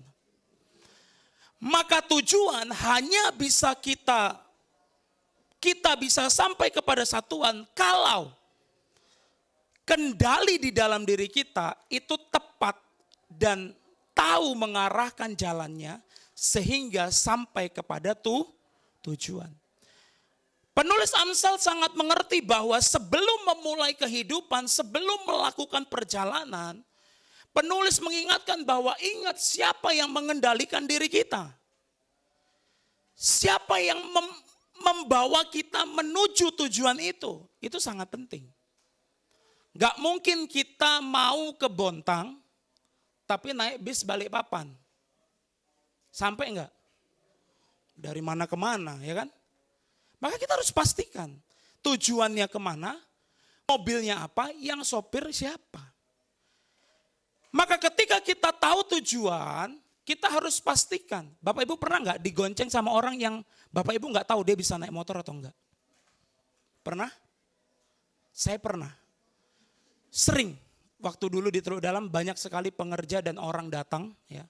Maka tujuan hanya bisa kita bisa sampai kepada satuan kalau kendali di dalam diri kita itu tepat dan tahu mengarahkan jalannya sehingga sampai kepada tujuan. Penulis Amsal sangat mengerti bahwa sebelum memulai kehidupan, sebelum melakukan perjalanan, penulis mengingatkan bahwa ingat siapa yang mengendalikan diri kita. Siapa yang membawa kita menuju tujuan itu sangat penting. Gak mungkin kita mau ke Bontang, tapi naik bis Balikpapan. Sampai enggak? Dari mana ke mana, ya kan? Maka kita harus pastikan tujuannya kemana, mobilnya apa, yang sopir siapa. Maka ketika kita tahu tujuan, kita harus pastikan. Bapak Ibu pernah enggak digonceng sama orang yang Bapak Ibu enggak tahu dia bisa naik motor atau enggak? Pernah? Saya pernah. Sering. Waktu dulu di Teluk Dalam banyak sekali pengerja dan orang datang ya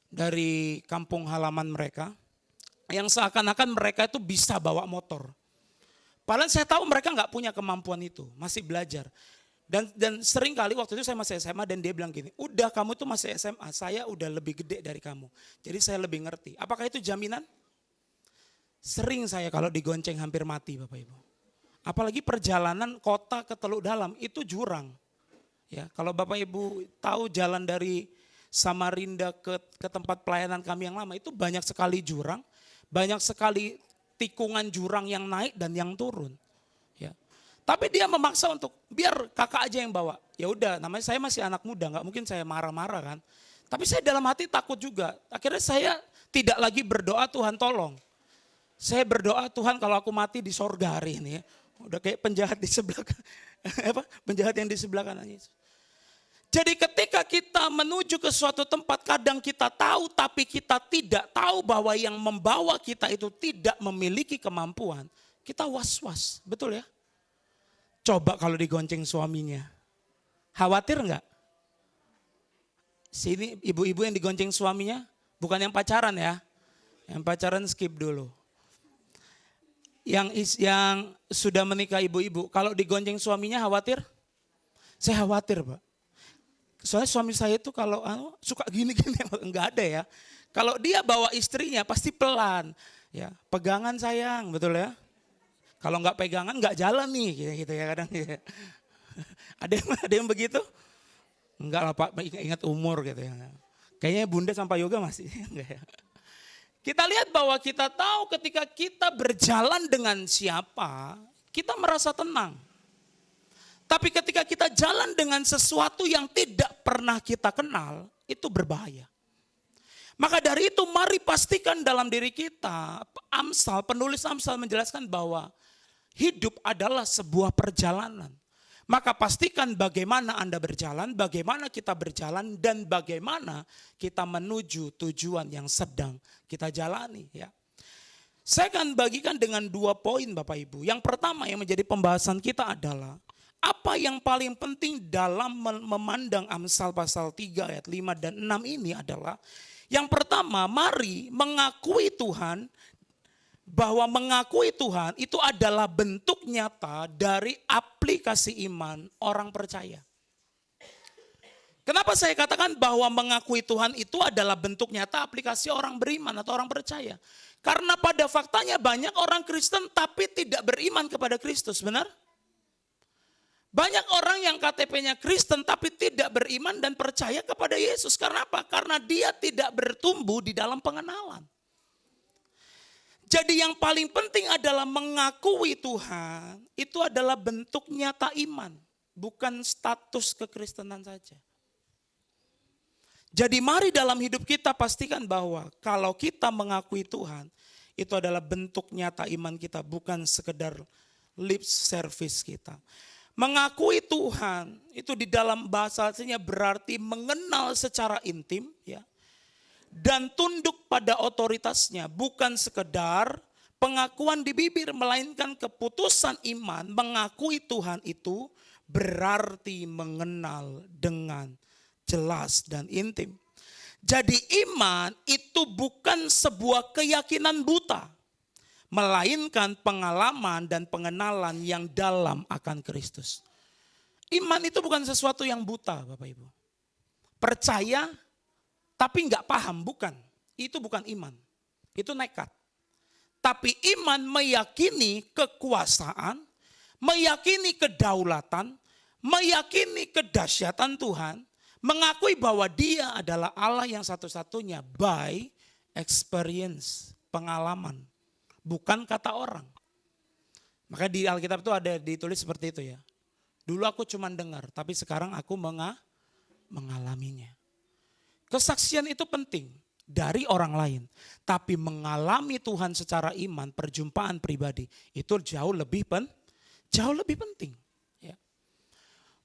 dari kampung halaman mereka. Yang seakan-akan mereka itu bisa bawa motor. Padahal saya tahu mereka nggak punya kemampuan itu, masih belajar. Dan sering kali waktu itu saya masih SMA dan dia bilang gini, udah kamu tuh masih SMA, saya udah lebih gede dari kamu. Jadi saya lebih ngerti. Apakah itu jaminan? Sering saya kalau digonceng hampir mati Bapak Ibu. Apalagi perjalanan kota ke Teluk Dalam itu jurang. Ya, kalau Bapak Ibu tahu jalan dari Samarinda ke tempat pelayanan kami yang lama itu banyak sekali jurang, banyak sekali tikungan jurang yang naik dan yang turun. Ya. Tapi dia memaksa untuk biar kakak aja yang bawa. Ya udah, namanya saya masih anak muda, nggak mungkin saya marah-marah kan. Tapi saya dalam hati takut juga. Akhirnya saya tidak lagi berdoa Tuhan tolong. Saya berdoa Tuhan kalau aku mati di sorga hari ini ya. Udah kayak penjahat di sebelah penjahat yang di sebelah kanan Yesus. Jadi ketika kita menuju ke suatu tempat kadang kita tahu tapi kita tidak tahu bahwa yang membawa kita itu tidak memiliki kemampuan. Kita was-was, betul ya? Coba kalau digonceng suaminya. Khawatir enggak? Sini ibu-ibu yang digonceng suaminya, bukan yang pacaran ya. Yang pacaran skip dulu. Yang sudah menikah ibu-ibu, kalau digonceng suaminya khawatir? Saya khawatir Pak. Soalnya suami saya itu kalau suka gini-gini, enggak ada ya. Kalau dia bawa istrinya pasti pelan. Ya, pegangan sayang, betul ya. Kalau enggak pegangan enggak jalan nih, gitu ya kadang. Ya. Ada yang begitu? Enggak lah Pak, ingat umur gitu ya. Kayaknya Bunda sampai yoga masih enggak ya. Kita lihat bahwa kita tahu ketika kita berjalan dengan siapa, kita merasa tenang. Tapi ketika kita jalan dengan sesuatu yang tidak pernah kita kenal, itu berbahaya. Maka dari itu mari pastikan dalam diri kita, penulis Amsal menjelaskan bahwa hidup adalah sebuah perjalanan. Maka pastikan bagaimana Anda berjalan, bagaimana kita berjalan, dan bagaimana kita menuju tujuan yang sedang kita jalani. Ya. Saya akan bagikan dengan 2 poin Bapak Ibu. Yang pertama yang menjadi pembahasan kita adalah apa yang paling penting dalam memandang Amsal pasal 3 ayat 5 dan 6 ini adalah yang pertama mari mengakui Tuhan, bahwa mengakui Tuhan itu adalah bentuk nyata dari aplikasi iman orang percaya. Kenapa saya katakan bahwa mengakui Tuhan itu adalah bentuk nyata aplikasi orang beriman atau orang percaya? Karena pada faktanya banyak orang Kristen tapi tidak beriman kepada Kristus, benar? Banyak orang yang KTP-nya Kristen tapi tidak beriman dan percaya kepada Yesus. Karena apa? Karena dia tidak bertumbuh di dalam pengenalan. Jadi yang paling penting adalah mengakui Tuhan, itu adalah bentuk nyata iman, bukan status kekristenan saja. Jadi mari dalam hidup kita pastikan bahwa kalau kita mengakui Tuhan, itu adalah bentuk nyata iman kita, bukan sekedar lip service kita. Mengakui Tuhan itu di dalam bahasa aslinya berarti mengenal secara intim ya. Dan tunduk pada otoritasnya, bukan sekedar pengakuan di bibir, melainkan keputusan iman mengakui Tuhan itu berarti mengenal dengan jelas dan intim. Jadi iman itu bukan sebuah keyakinan buta, melainkan pengalaman dan pengenalan yang dalam akan Kristus. Iman itu bukan sesuatu yang buta Bapak Ibu. Percaya tapi enggak paham, bukan. Itu bukan iman. Itu nekat. Tapi iman meyakini kekuasaan, meyakini kedaulatan, meyakini kedahsyatan Tuhan, mengakui bahwa Dia adalah Allah yang satu-satunya by experience, pengalaman, bukan kata orang. Maka di Alkitab itu ada ditulis seperti itu ya. Dulu aku cuma dengar, tapi sekarang aku mengalaminya. Kesaksian itu penting dari orang lain. Tapi mengalami Tuhan secara iman, perjumpaan pribadi, itu jauh lebih penting. Ya.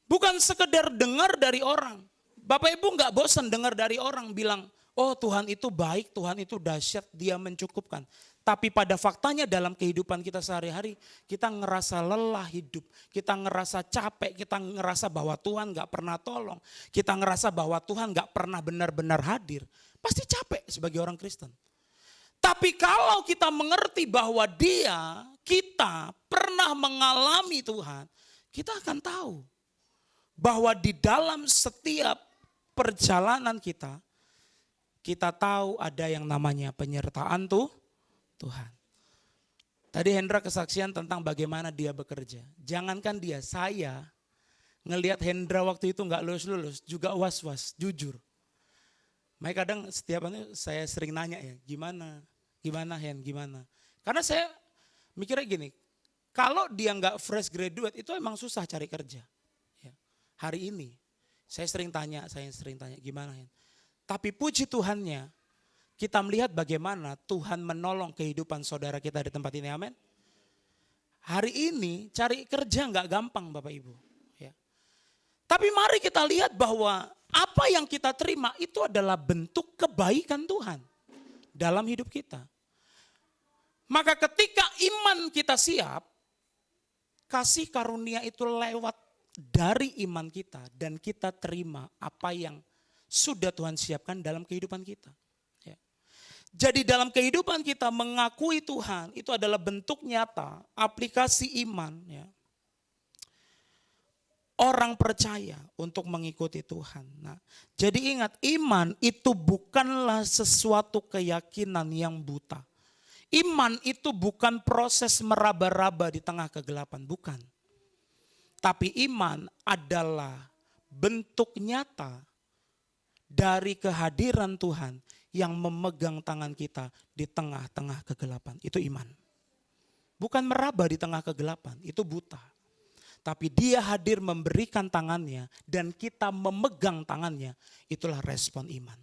Bukan sekedar dengar dari orang. Bapak Ibu gak bosan dengar dari orang bilang, oh Tuhan itu baik, Tuhan itu dahsyat, Dia mencukupkan. Tapi pada faktanya dalam kehidupan kita sehari-hari, kita ngerasa lelah hidup, kita ngerasa capek, kita ngerasa bahwa Tuhan gak pernah tolong, kita ngerasa bahwa Tuhan gak pernah benar-benar hadir. Pasti capek sebagai orang Kristen. Tapi kalau kita mengerti bahwa kita pernah mengalami Tuhan, kita akan tahu bahwa di dalam setiap perjalanan kita tahu ada yang namanya penyertaan Tuhan. Tadi Hendra kesaksian tentang bagaimana dia bekerja. Jangankan dia, saya ngelihat Hendra waktu itu nggak lulus-lulus, juga was-was, jujur. Makanya kadang setiap hari saya sering nanya ya, gimana Hen, gimana. Karena saya mikirnya gini, kalau dia nggak fresh graduate itu emang susah cari kerja. Ya. Hari ini saya sering tanya gimana Hen. Tapi puji Tuhannya, kita melihat bagaimana Tuhan menolong kehidupan saudara kita di tempat ini, amin. Hari ini cari kerja nggak gampang Bapak Ibu. Ya. Tapi mari kita lihat bahwa apa yang kita terima itu adalah bentuk kebaikan Tuhan dalam hidup kita. Maka ketika iman kita siap, kasih karunia itu lewat dari iman kita dan kita terima apa yang sudah Tuhan siapkan dalam kehidupan kita. Jadi dalam kehidupan kita mengakui Tuhan itu adalah bentuk nyata aplikasi iman ya. Orang percaya untuk mengikuti Tuhan. Nah, jadi ingat iman itu bukanlah sesuatu keyakinan yang buta. Iman itu bukan proses meraba-raba di tengah kegelapan, bukan. Tapi iman adalah bentuk nyata dari kehadiran Tuhan yang memegang tangan kita di tengah-tengah kegelapan. Itu iman. Bukan meraba di tengah kegelapan, itu buta. Tapi dia hadir memberikan tangannya dan kita memegang tangannya. Itulah respon iman.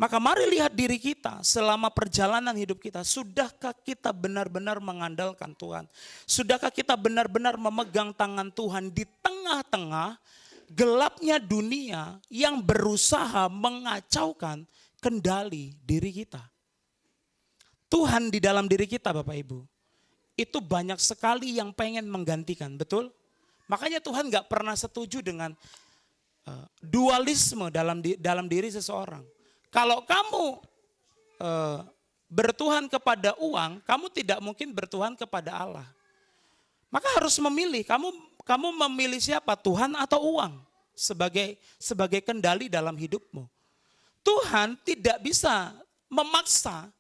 Maka mari lihat diri kita selama perjalanan hidup kita. Sudahkah kita benar-benar mengandalkan Tuhan? Sudahkah kita benar-benar memegang tangan Tuhan di tengah-tengah gelapnya dunia yang berusaha mengacaukan kendali diri kita. Tuhan di dalam diri kita Bapak Ibu. Itu banyak sekali yang pengen menggantikan, betul? Makanya Tuhan gak pernah setuju dengan dualisme dalam diri seseorang. Kalau kamu bertuhan kepada uang, kamu tidak mungkin bertuhan kepada Allah. Maka harus memilih, kamu memilih siapa? Tuhan atau uang sebagai kendali dalam hidupmu. Tuhan tidak bisa memaksa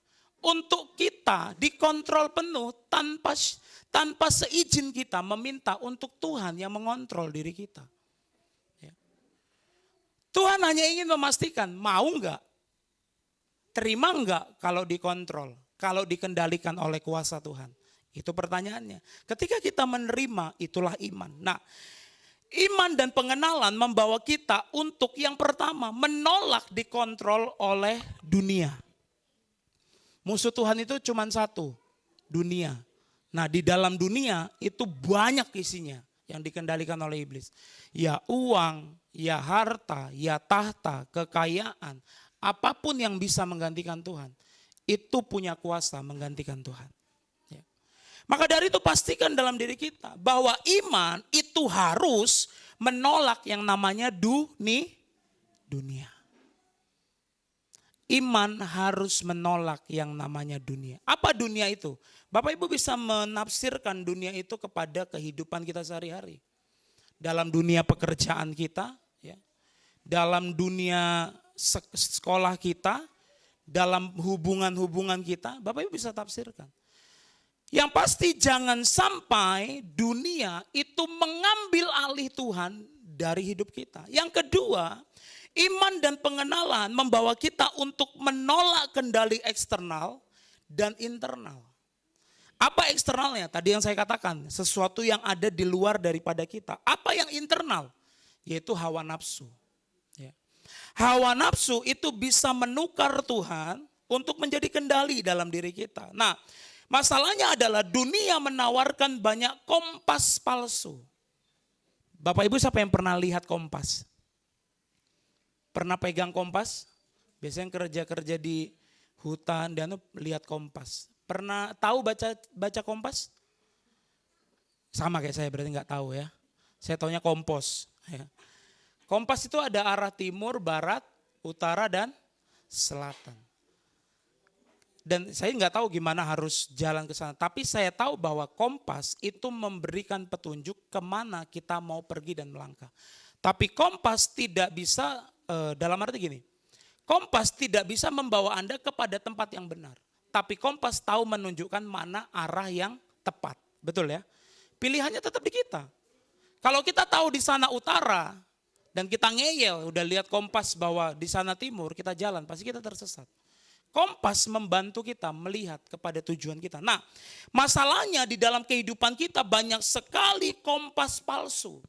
untuk kita dikontrol penuh tanpa seizin kita meminta untuk Tuhan yang mengontrol diri kita. Ya. Tuhan hanya ingin memastikan mau enggak, terima enggak kalau dikontrol, kalau dikendalikan oleh kuasa Tuhan. Itu pertanyaannya. Ketika kita menerima itulah iman. Nah, iman dan pengenalan membawa kita untuk yang pertama menolak dikontrol oleh dunia. Musuh Tuhan itu cuma satu, dunia. Nah di dalam dunia itu banyak isinya yang dikendalikan oleh iblis. Ya uang, ya harta, ya tahta, kekayaan. Apapun yang bisa menggantikan Tuhan. Itu punya kuasa menggantikan Tuhan. Maka dari itu pastikan dalam diri kita bahwa iman itu harus menolak yang namanya dunia. Iman harus menolak yang namanya dunia. Apa dunia itu? Bapak Ibu bisa menafsirkan dunia itu kepada kehidupan kita sehari-hari. Dalam dunia pekerjaan kita, ya, dalam dunia sekolah kita, dalam hubungan-hubungan kita, Bapak Ibu bisa tafsirkan. Yang pasti jangan sampai dunia itu mengambil alih Tuhan dari hidup kita. Yang kedua, iman dan pengenalan membawa kita untuk menolak kendali eksternal dan internal. Apa eksternalnya? Tadi yang saya katakan, sesuatu yang ada di luar daripada kita. Apa yang internal? Yaitu hawa nafsu. Ya. Hawa nafsu itu bisa menukar Tuhan untuk menjadi kendali dalam diri kita. Nah, masalahnya adalah dunia menawarkan banyak kompas palsu. Bapak Ibu siapa yang pernah lihat kompas? Pernah pegang kompas? Biasanya kerja-kerja di hutan dan lihat kompas. Pernah tahu baca kompas? Sama kayak saya berarti nggak tahu ya. Saya taunya kompos. Ya. Kompas itu ada arah timur, barat, utara dan selatan. Dan saya nggak tahu gimana harus jalan ke sana. Tapi saya tahu bahwa kompas itu memberikan petunjuk kemana kita mau pergi dan melangkah. Tapi kompas tidak bisa, dalam arti gini. Kompas tidak bisa membawa Anda kepada tempat yang benar. Tapi kompas tahu menunjukkan mana arah yang tepat. Betul ya? Pilihannya tetap di kita. Kalau kita tahu di sana utara dan kita ngeyel, udah lihat kompas bahwa di sana timur, kita jalan, pasti kita tersesat. Kompas membantu kita melihat kepada tujuan kita. Nah, masalahnya di dalam kehidupan kita banyak sekali kompas palsu.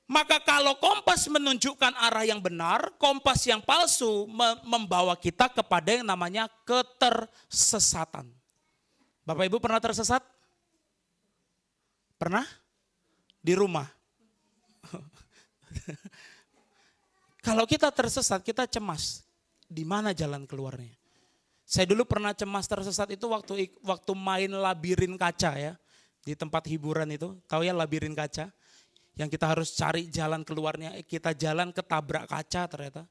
Maka kalau kompas menunjukkan arah yang benar, kompas yang palsu membawa kita kepada yang namanya ketersesatan. Bapak Ibu pernah tersesat? Pernah? Di rumah. Kalau kita tersesat, kita cemas. Di mana jalan keluarnya? Saya dulu pernah cemas tersesat itu waktu main labirin kaca ya. Di tempat hiburan itu, tahu ya labirin kaca? Yang kita harus cari jalan keluarnya, kita jalan ketabrak kaca ternyata.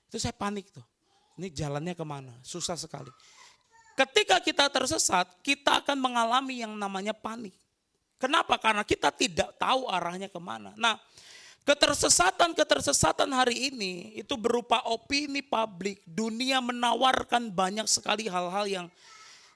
Itu saya panik tuh. Ini jalannya kemana? Susah sekali. Ketika kita tersesat, kita akan mengalami yang namanya panik. Kenapa? Karena kita tidak tahu arahnya kemana. Nah, ketersesatan hari ini itu berupa opini publik. Dunia menawarkan banyak sekali hal-hal yang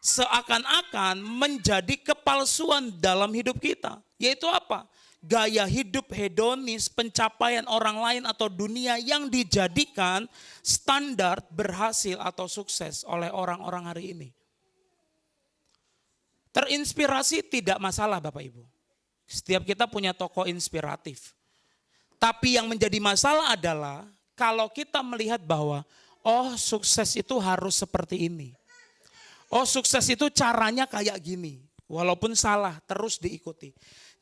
seakan-akan menjadi kepalsuan dalam hidup kita. Yaitu apa? Gaya hidup hedonis, pencapaian orang lain atau dunia yang dijadikan standar berhasil atau sukses oleh orang-orang hari ini. Terinspirasi tidak masalah Bapak Ibu. Setiap kita punya tokoh inspiratif. Tapi yang menjadi masalah adalah kalau kita melihat bahwa sukses itu harus seperti ini. Sukses itu caranya kayak gini. Walaupun salah terus diikuti.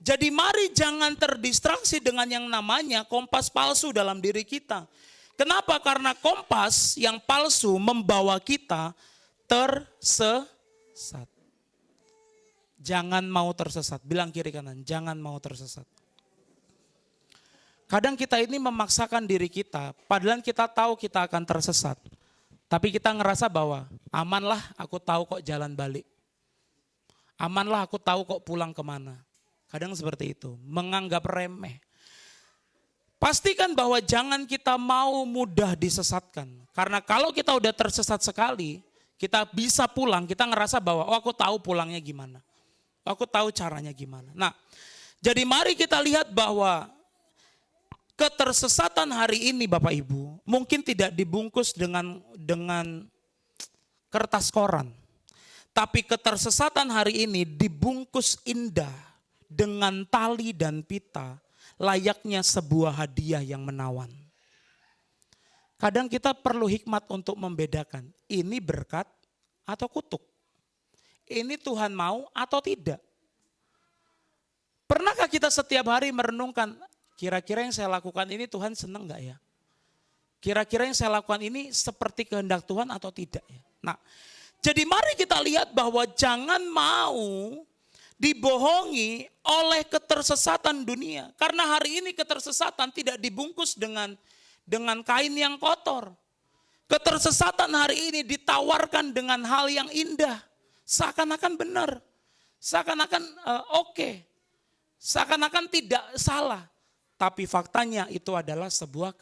Jadi mari jangan terdistraksi dengan yang namanya kompas palsu dalam diri kita. Kenapa? Karena kompas yang palsu membawa kita tersesat. Jangan mau tersesat. Bilang kiri kanan, jangan mau tersesat. Kadang kita ini memaksakan diri kita, padahal kita tahu kita akan tersesat. Tapi kita ngerasa bahwa amanlah aku tahu kok jalan balik. Amanlah aku tahu kok pulang kemana. Kadang seperti itu, menganggap remeh. Pastikan bahwa jangan kita mau mudah disesatkan. Karena kalau kita udah tersesat sekali, kita bisa pulang, kita ngerasa bahwa aku tahu pulangnya gimana. Aku tahu caranya gimana. Nah, jadi mari kita lihat bahwa ketersesatan hari ini Bapak Ibu mungkin tidak dibungkus dengan kertas koran. Tapi ketersesatan hari ini dibungkus indah dengan tali dan pita layaknya sebuah hadiah yang menawan. Kadang kita perlu hikmat untuk membedakan ini berkat atau kutuk. Ini Tuhan mau atau tidak. Pernahkah kita setiap hari merenungkan kira-kira yang saya lakukan ini Tuhan senang gak ya? Kira-kira yang saya lakukan ini seperti kehendak Tuhan atau tidak ya? Nah, jadi mari kita lihat bahwa jangan mau dibohongi oleh ketersesatan dunia. Karena hari ini ketersesatan tidak dibungkus dengan kain yang kotor. Ketersesatan hari ini ditawarkan dengan hal yang indah. Seakan-akan benar. Seakan-akan oke. Seakan-akan tidak salah. Tapi faktanya itu adalah sebuah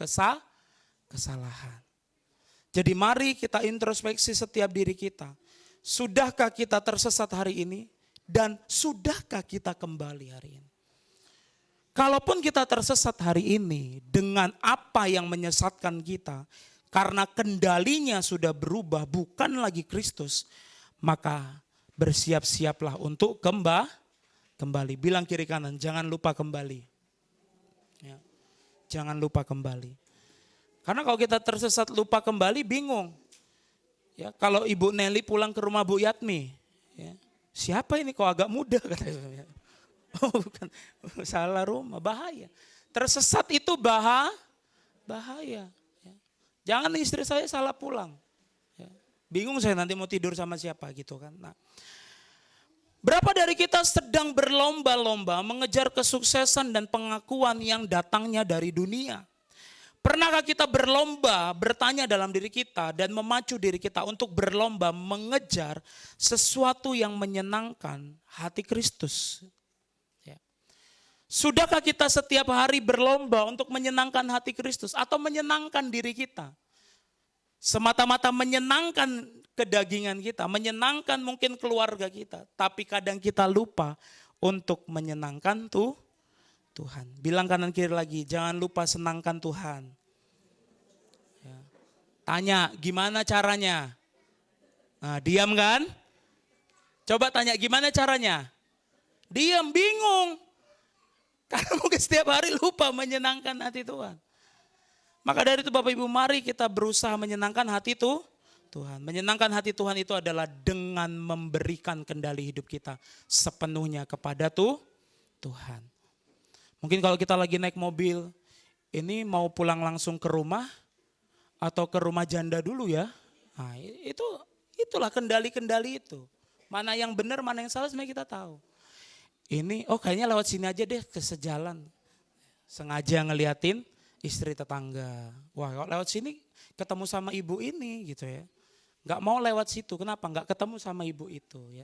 kesalahan. Jadi mari kita introspeksi setiap diri kita. Sudahkah kita tersesat hari ini? Dan sudahkah kita kembali hari ini? Kalaupun kita tersesat hari ini dengan apa yang menyesatkan kita, karena kendalinya sudah berubah bukan lagi Kristus, maka bersiap-siaplah untuk kembali. Bilang kiri kanan, jangan lupa kembali. Ya, jangan lupa kembali. Karena kalau kita tersesat lupa kembali bingung. Ya, kalau Ibu Nelly pulang ke rumah Bu Yatmi, ya, siapa ini kok agak muda katanya. Oh bukan, salah rumah, bahaya. Tersesat itu bahaya. Ya. Jangan istri saya salah pulang. Ya. Bingung saya nanti mau tidur sama siapa gitu kan. Nah, berapa dari kita sedang berlomba-lomba mengejar kesuksesan dan pengakuan yang datangnya dari dunia? Pernahkah kita berlomba bertanya dalam diri kita dan memacu diri kita untuk berlomba mengejar sesuatu yang menyenangkan hati Kristus? Ya. Sudahkah kita setiap hari berlomba untuk menyenangkan hati Kristus atau menyenangkan diri kita? Semata-mata menyenangkan kedagingan kita, menyenangkan mungkin keluarga kita, tapi kadang kita lupa untuk menyenangkan Tuhan. Bilang kanan kiri lagi, jangan lupa senangkan Tuhan. Ya. Tanya, gimana caranya? Nah, diam kan? Coba tanya, gimana caranya? Diam, bingung. Karena mungkin setiap hari lupa menyenangkan hati Tuhan. Maka dari itu Bapak Ibu, mari kita berusaha menyenangkan hati Tuhan. Menyenangkan hati Tuhan itu adalah dengan memberikan kendali hidup kita sepenuhnya kepada Tuhan. Mungkin kalau kita lagi naik mobil, ini mau pulang langsung ke rumah atau ke rumah janda dulu ya. Nah, itulah kendali-kendali itu. Mana yang benar, mana yang salah sebenarnya kita tahu. Ini, kayaknya lewat sini aja deh ke sejalan. Sengaja ngeliatin istri tetangga. Wah, kalau lewat sini ketemu sama ibu ini gitu ya. Gak mau lewat situ, kenapa? Gak ketemu sama ibu itu ya.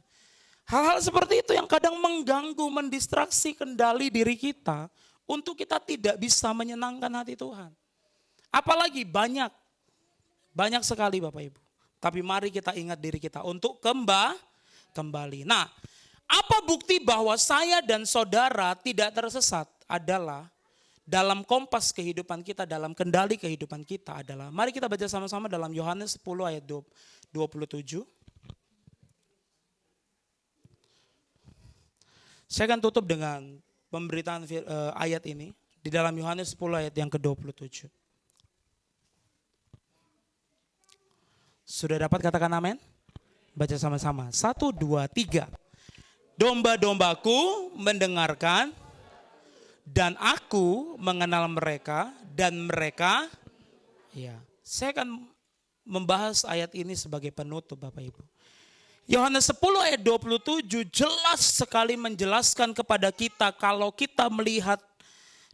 Hal-hal seperti itu yang kadang mengganggu, mendistraksi kendali diri kita untuk kita tidak bisa menyenangkan hati Tuhan. Apalagi banyak sekali Bapak Ibu. Tapi mari kita ingat diri kita untuk kembali. Nah, apa bukti bahwa saya dan saudara tidak tersesat adalah dalam kompas kehidupan kita, dalam kendali kehidupan kita adalah, mari kita baca sama-sama dalam Yohanes 10 ayat 27. Saya akan tutup dengan pemberitaan ayat ini di dalam Yohanes 10 ayat yang ke-27. Sudah dapat katakan amin? Baca sama-sama. 1, 2, 3. Domba-dombaku mendengarkan dan aku mengenal mereka dan mereka, ya, saya akan membahas ayat ini sebagai penutup Bapak Ibu. Yohanes 10 ayat 27 jelas sekali menjelaskan kepada kita kalau kita melihat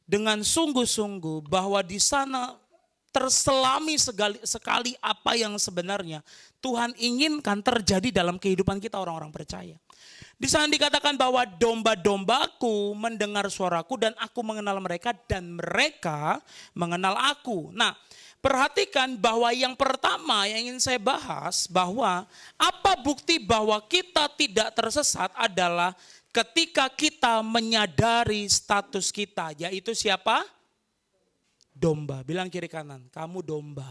dengan sungguh-sungguh bahwa di sana terselami sekali apa yang sebenarnya Tuhan inginkan terjadi dalam kehidupan kita orang-orang percaya. Di sana dikatakan bahwa domba-dombaku mendengar suaraku dan aku mengenal mereka dan mereka mengenal aku. Nah, perhatikan bahwa yang pertama yang ingin saya bahas bahwa apa bukti bahwa kita tidak tersesat adalah ketika kita menyadari status kita, yaitu siapa? Domba. Bilang kiri kanan, kamu domba.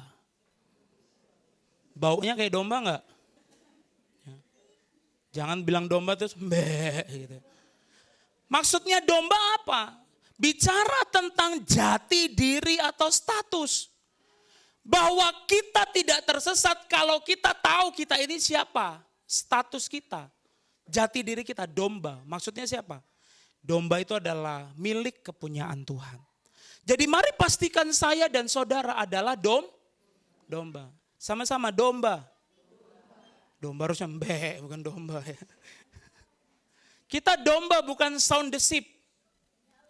Baunya kayak domba enggak? Jangan bilang domba terus mbek gitu. Maksudnya domba apa? Bicara tentang jati diri atau status. Bahwa kita tidak tersesat kalau kita tahu kita ini siapa. Status kita. Jati diri kita domba. Maksudnya siapa? Domba itu adalah milik kepunyaan Tuhan. Jadi mari pastikan saya dan saudara adalah domba. Sama-sama domba. Domba harusnya mbek, bukan domba ya. Kita domba bukan sound the sheep.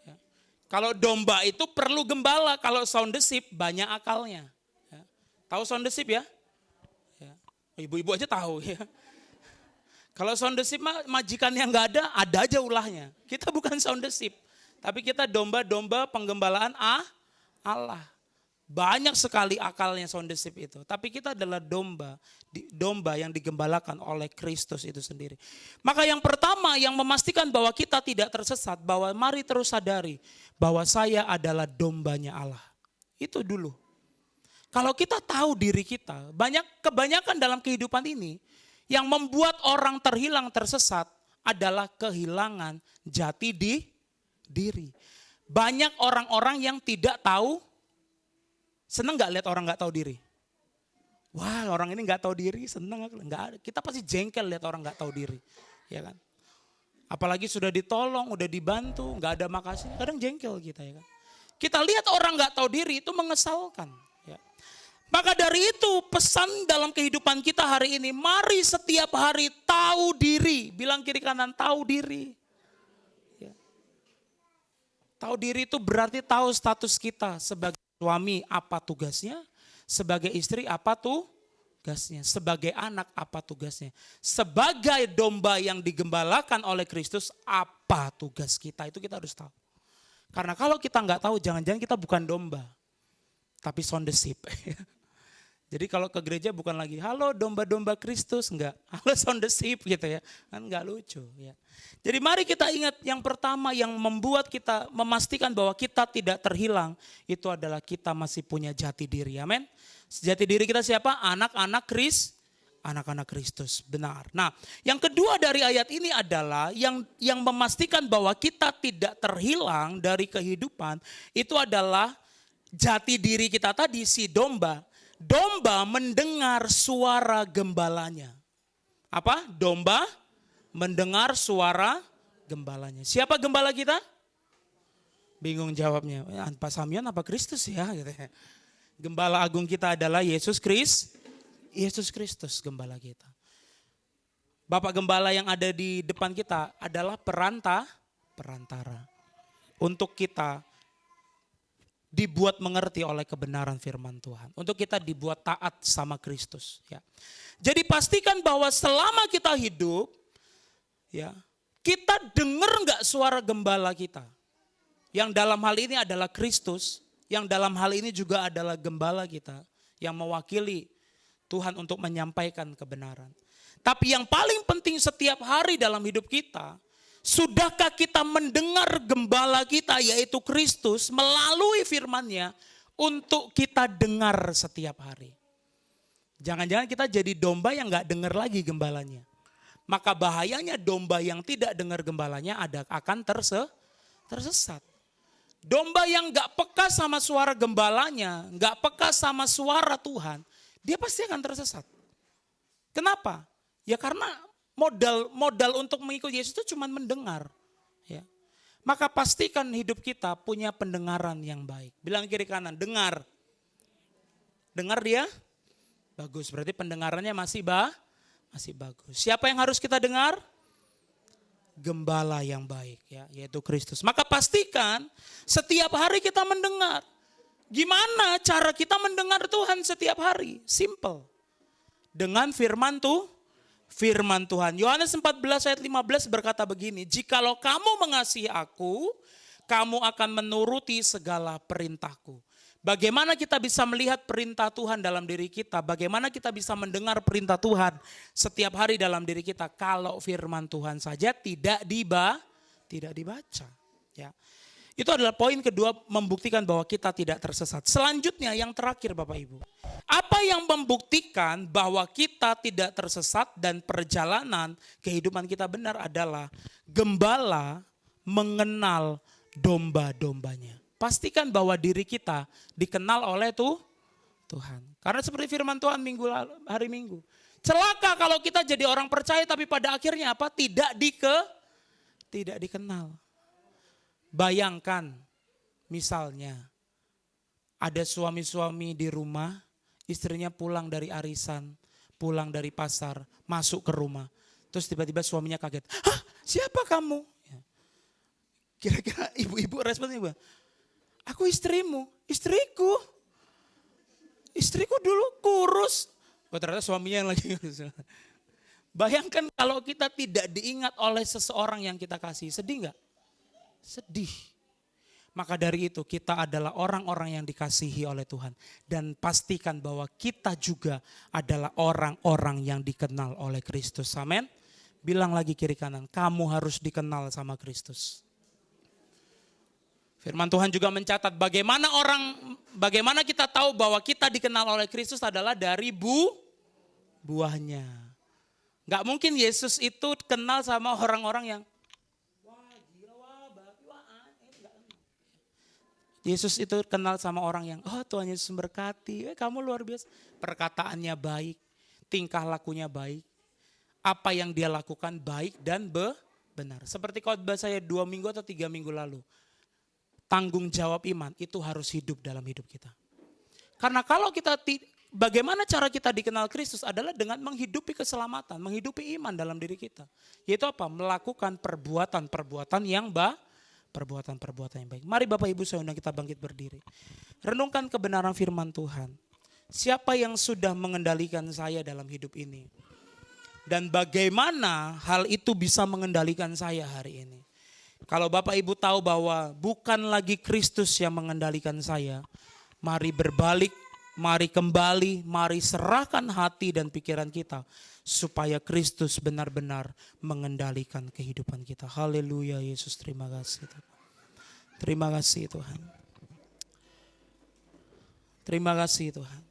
Ya. Kalau domba itu perlu gembala, kalau sound the sheep banyak akalnya. Ya. Tahu sound the sheep ya? Ya. Ibu-ibu aja tahu ya. Kalau sound the sheep majikan yang gak ada aja ulahnya. Kita bukan sound the sheep. Tapi kita domba-domba penggembalaan Allah. Banyak sekali akalnya sound the sheep itu. Tapi kita adalah domba yang digembalakan oleh Kristus itu sendiri. Maka yang pertama yang memastikan bahwa kita tidak tersesat, bahwa mari terus sadari bahwa saya adalah dombanya Allah. Itu dulu. Kalau kita tahu diri kita, kebanyakan dalam kehidupan ini yang membuat orang terhilang tersesat adalah kehilangan jati diri. Banyak orang-orang yang tidak tahu. Senang gak lihat orang gak tahu diri? Wah, orang ini gak tahu diri, senang. Kita pasti jengkel lihat orang gak tahu diri. Ya kan? Apalagi sudah ditolong, udah dibantu, gak ada makasih. Kadang jengkel kita ya kan. Kita lihat orang gak tahu diri itu mengesalkan. Ya. Maka dari itu pesan dalam kehidupan kita hari ini, mari setiap hari tahu diri. Bilang kiri kanan, tahu diri. Ya. Tahu diri itu berarti tahu status kita sebagai suami apa tugasnya, sebagai istri apa tugasnya, sebagai anak apa tugasnya, sebagai domba yang digembalakan oleh Kristus apa tugas kita, itu kita harus tahu. Karena kalau kita nggak tahu, jangan-jangan kita bukan domba, tapi sound the sheep. Jadi kalau ke gereja bukan lagi halo domba-domba Kristus, enggak. Halo sound the sheep gitu ya. Kan enggak lucu ya. Jadi mari kita ingat yang pertama yang membuat kita memastikan bahwa kita tidak terhilang. Itu adalah kita masih punya jati diri. Amin. Jati diri kita siapa? Anak-anak Kristus. Benar. Nah yang kedua dari ayat ini adalah yang memastikan bahwa kita tidak terhilang dari kehidupan. Itu adalah jati diri kita tadi, si domba. Domba mendengar suara gembalanya. Apa? Domba mendengar suara gembalanya. Siapa gembala kita? Bingung jawabnya. Pak Samyon apa Kristus ya? Gembala agung kita adalah Yesus Kristus gembala kita. Bapak gembala yang ada di depan kita adalah perantara. Untuk kita dibuat mengerti oleh kebenaran firman Tuhan. Untuk kita dibuat taat sama Kristus. Ya. Jadi pastikan bahwa selama kita hidup, ya, kita dengar nggak suara gembala kita. Yang dalam hal ini adalah Kristus, yang dalam hal ini juga adalah gembala kita, yang mewakili Tuhan untuk menyampaikan kebenaran. Tapi yang paling penting setiap hari dalam hidup kita, sudahkah kita mendengar gembala kita yaitu Kristus melalui firman-Nya untuk kita dengar setiap hari. Jangan-jangan kita jadi domba yang gak dengar lagi gembalanya. Maka bahayanya domba yang tidak dengar gembalanya akan tersesat. Domba yang gak peka sama suara gembalanya, gak peka sama suara Tuhan, dia pasti akan tersesat. Kenapa? Ya karena modal untuk mengikuti Yesus itu cuma mendengar. Ya. Maka pastikan hidup kita punya pendengaran yang baik. Bilang kiri kanan, dengar. Dengar dia? Bagus, berarti pendengarannya masih bagus. Siapa yang harus kita dengar? Gembala yang baik, ya, yaitu Kristus. Maka pastikan setiap hari kita mendengar. Gimana cara kita mendengar Tuhan setiap hari? Simple. Dengan firman Tuhan. Yohanes 14 ayat 15 berkata begini, jikalau kamu mengasihi aku, kamu akan menuruti segala perintahku. Bagaimana kita bisa melihat perintah Tuhan dalam diri kita? Bagaimana kita bisa mendengar perintah Tuhan setiap hari dalam diri kita? Kalau firman Tuhan saja tidak dibaca. Ya. Itu adalah poin kedua, membuktikan bahwa kita tidak tersesat. Selanjutnya yang terakhir Bapak Ibu. Apa yang membuktikan bahwa kita tidak tersesat dan perjalanan kehidupan kita benar adalah gembala mengenal domba-dombanya. Pastikan bahwa diri kita dikenal oleh Tuhan. Karena seperti firman Tuhan hari Minggu. Celaka kalau kita jadi orang percaya tapi pada akhirnya apa? Tidak dikenal. Bayangkan misalnya ada suami-suami di rumah, istrinya pulang dari arisan, pulang dari pasar, masuk ke rumah. Terus tiba-tiba suaminya kaget. Hah, siapa kamu? Kira-kira ibu-ibu responnya apa? Aku istrimu, istriku dulu kurus. Oh, ternyata suaminya yang lagi kurus. Bayangkan kalau kita tidak diingat oleh seseorang yang kita kasih, sedih gak? Sedih. Maka dari itu kita adalah orang-orang yang dikasihi oleh Tuhan. Dan pastikan bahwa kita juga adalah orang-orang yang dikenal oleh Kristus. Amin. Bilang lagi kiri kanan, kamu harus dikenal sama Kristus. Firman Tuhan juga mencatat bagaimana kita tahu bahwa kita dikenal oleh Kristus adalah dari buahnya. Gak mungkin Yesus itu kenal sama orang-orang yang Yesus itu kenal sama orang yang, oh Tuhan Yesus memberkati, kamu luar biasa. Perkataannya baik, tingkah lakunya baik. Apa yang dia lakukan baik dan benar. Seperti khotbah saya 2 minggu atau 3 minggu lalu. Tanggung jawab iman itu harus hidup dalam hidup kita. Karena kalau bagaimana cara kita dikenal Kristus adalah dengan menghidupi keselamatan, menghidupi iman dalam diri kita. Yaitu apa? Melakukan perbuatan-perbuatan yang baik. Mari Bapak Ibu saya undang kita bangkit berdiri. Renungkan kebenaran firman Tuhan. Siapa yang sudah mengendalikan saya dalam hidup ini? Dan bagaimana hal itu bisa mengendalikan saya hari ini? Kalau Bapak Ibu tahu bahwa bukan lagi Kristus yang mengendalikan saya, mari berbalik Mari kembali, mari serahkan hati dan pikiran kita supaya Kristus benar-benar mengendalikan kehidupan kita. Haleluya Yesus, terima kasih Tuhan. Terima kasih Tuhan. Terima kasih Tuhan.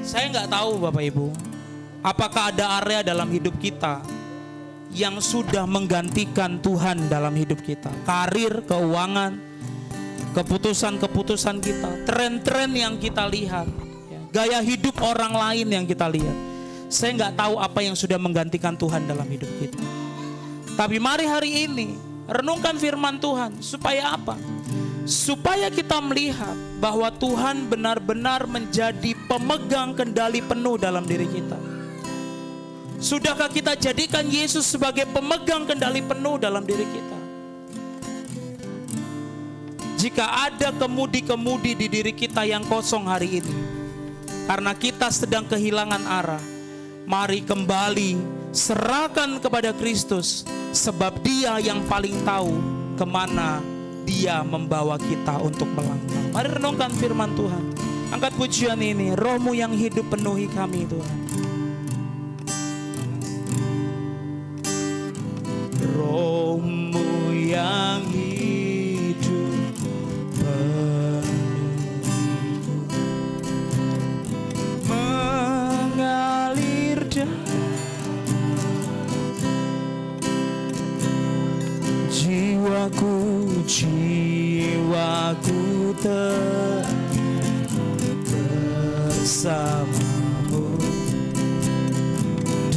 Saya nggak tahu Bapak Ibu, apakah ada area dalam hidup kita yang sudah menggantikan Tuhan dalam hidup kita. Karir, keuangan, keputusan-keputusan kita, tren-tren yang kita lihat, gaya hidup orang lain yang kita lihat. Saya nggak tahu apa yang sudah menggantikan Tuhan dalam hidup kita. Tapi mari hari ini renungkan firman Tuhan. Supaya apa? Supaya kita melihat bahwa Tuhan benar-benar menjadi pemegang kendali penuh dalam diri kita. Sudahkah kita jadikan Yesus sebagai pemegang kendali penuh dalam diri kita? Jika ada kemudi-kemudi di diri kita yang kosong hari ini, karena kita sedang kehilangan arah, mari kembali serahkan kepada Kristus, sebab Dia yang paling tahu kemana Dia membawa kita untuk melangkah. Mari renungkan firman Tuhan. Angkat pujian ini, Roh-Mu yang hidup penuhi kami Tuhan. Roh-Mu yang hidup penuhi, mengalir jiwaku bersamamu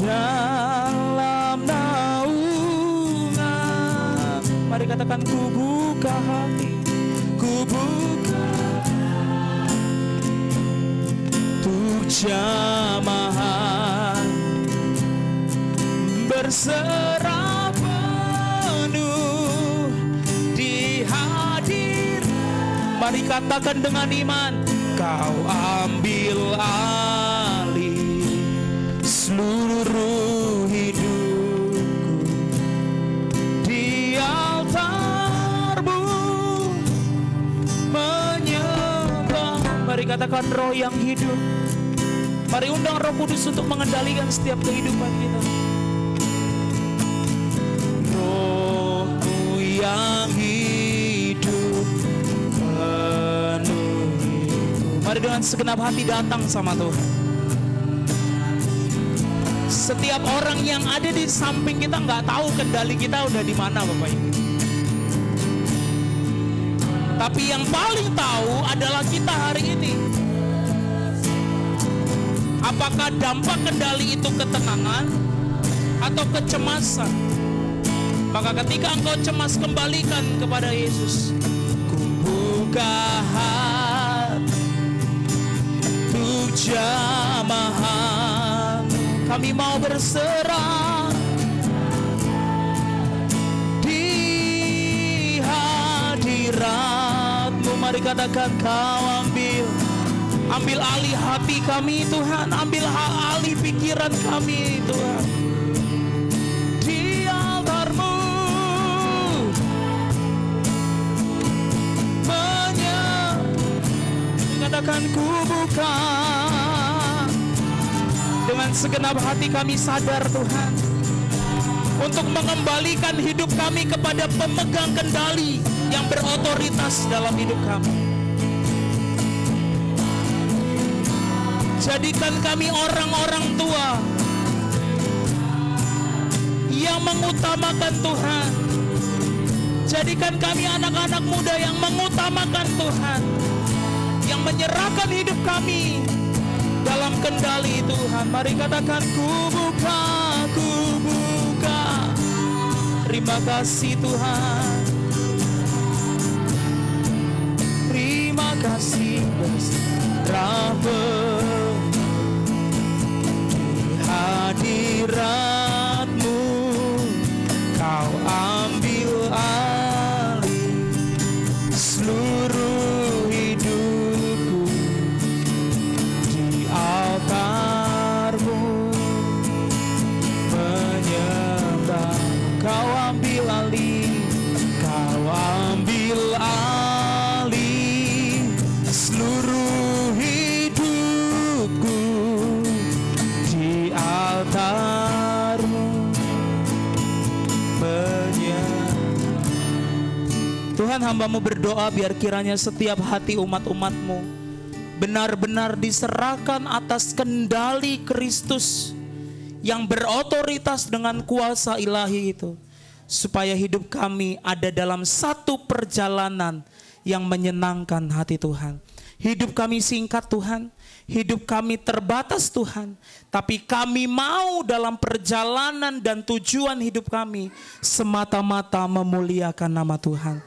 dalam naungan. Mari katakan, ku buka hati, ku buka untuk jamahan berserah penuh di hadir. Mari katakan dengan iman, Kau ambil alih seluruh hidupku di altar-Mu menyembah. Mari katakan, Roh yang hidup. Mari undang Roh Kudus untuk mengendalikan setiap kehidupan kita. Roh-Mu yang hidup penuhi. Mari dengan segenap hati datang sama Tuhan. Setiap orang yang ada di samping kita nggak tahu kendali kita udah di mana, Bapak Ibu. Tapi yang paling tahu adalah kita hari ini. Apakah dampak kendali itu ketenangan atau kecemasan? Maka ketika engkau cemas, kembalikan kepada Yesus. Ku buka hati untuk jamahan, kami mau berserah di hadirat-Mu. Mari katakan, Kau ambil alih hati kami Tuhan, ambil alih pikiran kami Tuhan. Di altar-Mu katakan, ku buka. Dengan segenap hati kami sadar Tuhan, untuk mengembalikan hidup kami kepada pemegang kendali yang berotoritas dalam hidup kami. Jadikan kami orang-orang tua yang mengutamakan Tuhan. Jadikan kami anak-anak muda yang mengutamakan Tuhan, yang menyerahkan hidup kami dalam kendali Tuhan. Mari katakan, ku buka, ku buka. Terima kasih Tuhan. Terima kasih berserah di hadirat-Mu. Kau ambil alih seluruh hidupku di altar-Mu menyembah. Kau ambil alih, Kau ambil alih hamba-Mu berdoa biar kiranya setiap hati umat-umat-Mu benar-benar diserahkan atas kendali Kristus yang berotoritas dengan kuasa ilahi itu. Supaya hidup kami ada dalam satu perjalanan yang menyenangkan hati Tuhan. Hidup kami singkat Tuhan, hidup kami terbatas Tuhan, tapi kami mau dalam perjalanan dan tujuan hidup kami semata-mata memuliakan nama Tuhan.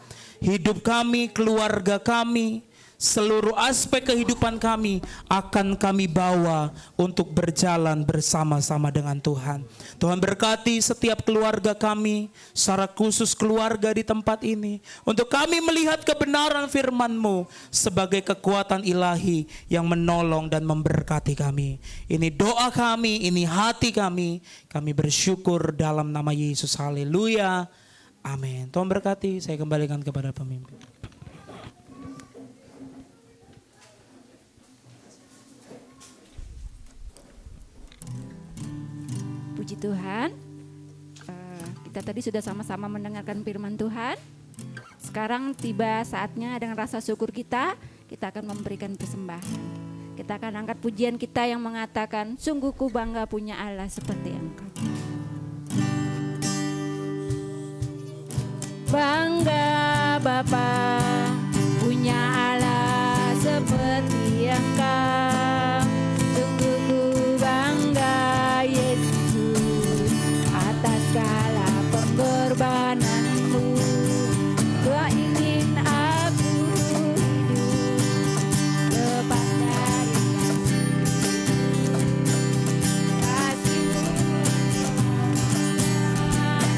Hidup kami, keluarga kami, seluruh aspek kehidupan kami akan kami bawa untuk berjalan bersama-sama dengan Tuhan. Tuhan berkati setiap keluarga kami, secara khusus keluarga di tempat ini, untuk kami melihat kebenaran firman-Mu sebagai kekuatan ilahi yang menolong dan memberkati kami. Ini doa kami, ini hati kami. Kami bersyukur dalam nama Yesus. Haleluya. Amin. Tuhan berkati, saya kembalikan kepada pemimpin. Puji Tuhan, kita tadi sudah sama-sama mendengarkan firman Tuhan. Sekarang tiba saatnya dengan rasa syukur kita akan memberikan persembahan. Kita akan angkat pujian kita yang mengatakan, sungguh ku bangga punya Allah seperti Engkau. Bangga Bapa punya Allah seperti Engkau. Sungguh ku bangga Yesus atas segala pengorbananmu. Kau ingin aku hidup lepas dari kasih-Mu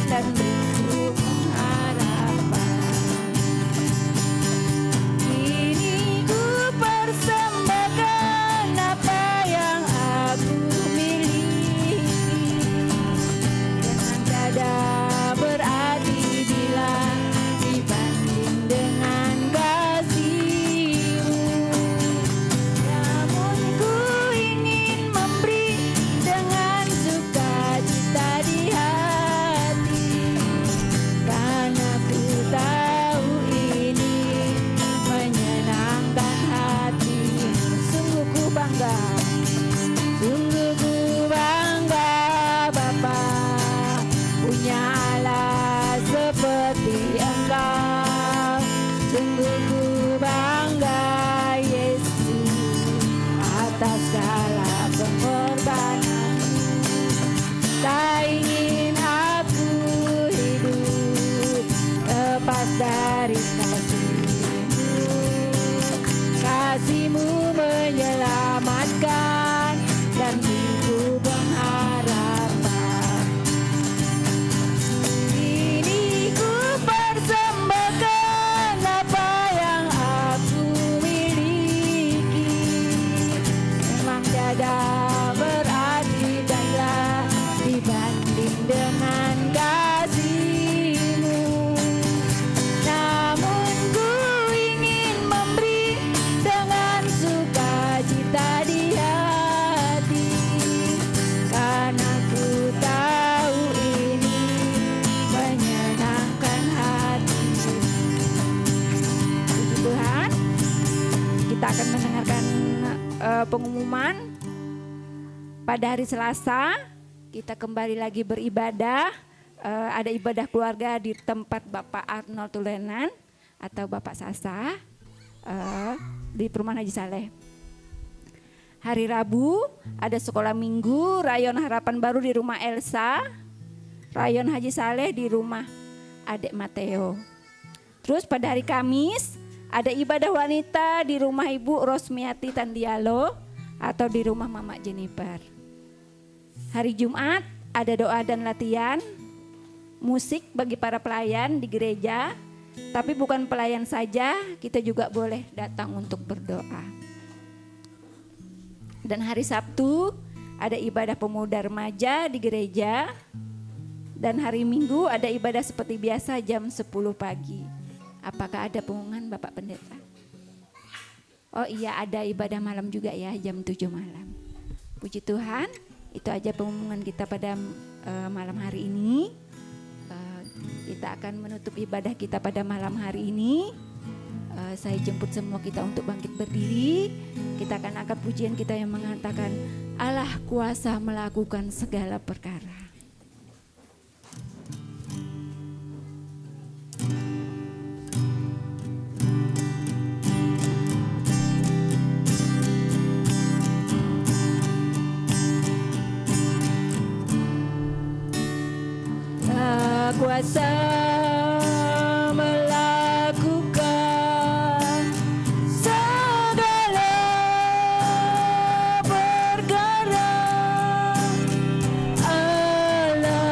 dan beriku harapan. Kini ku persembahkan apa yang aku miliki, dengan dada berarti bila dibanding dengan kasih-Mu. Namun ku ingin memberi dengan sukacita di hati, karena ku tahu ini menyenangkan hati-Mu. Sungguh ku bangga, sungguh ku bangga Bapa punya Allah seperti Engkau. Sungguh ku bangga Yesus atas segala pengorbanan-Mu. Tak ingin aku hidup lepas dari kasih-Mu. Kasih-Mu menyelamatkan dan beriku pengharapan. Kini ku persembahkan apa yang aku miliki, memang tiada berarti danlah dibanding dengan kasih-Mu. Namun ku ingin memberi dengan sukacita di hati, karena ku tahu ini menyenangkan hati-Mu. Puji Tuhan, kita akan mendengarkan pengumuman. Pada hari Selasa kita kembali lagi beribadah. Ada ibadah keluarga di tempat Bapak Arnold Tulenan atau Bapak Sasa di Perumahan Haji Saleh. Hari Rabu ada sekolah minggu Rayon Harapan Baru di rumah Elsa, Rayon Haji Saleh di rumah Adek Mateo. Terus pada hari Kamis ada ibadah wanita di rumah Ibu Rosmiati Tandialo atau di rumah Mama Jennifer. Hari Jumat ada doa dan latihan musik bagi para pelayan di gereja, tapi bukan pelayan saja, kita juga boleh datang untuk berdoa. Dan hari Sabtu ada ibadah pemuda remaja di gereja, dan hari Minggu ada ibadah seperti biasa jam 10 pagi. Apakah ada pengumuman Bapak Pendeta? Oh iya, ada ibadah malam juga ya jam 7 malam. Puji Tuhan, itu aja pengumuman kita pada malam hari ini. Kita akan menutup ibadah kita pada malam hari ini. Saya jemput semua kita untuk bangkit berdiri. Kita akan angkat pujian kita yang mengatakan Allah kuasa melakukan segala perkara. Kuasa melakukan segala perkara. Allah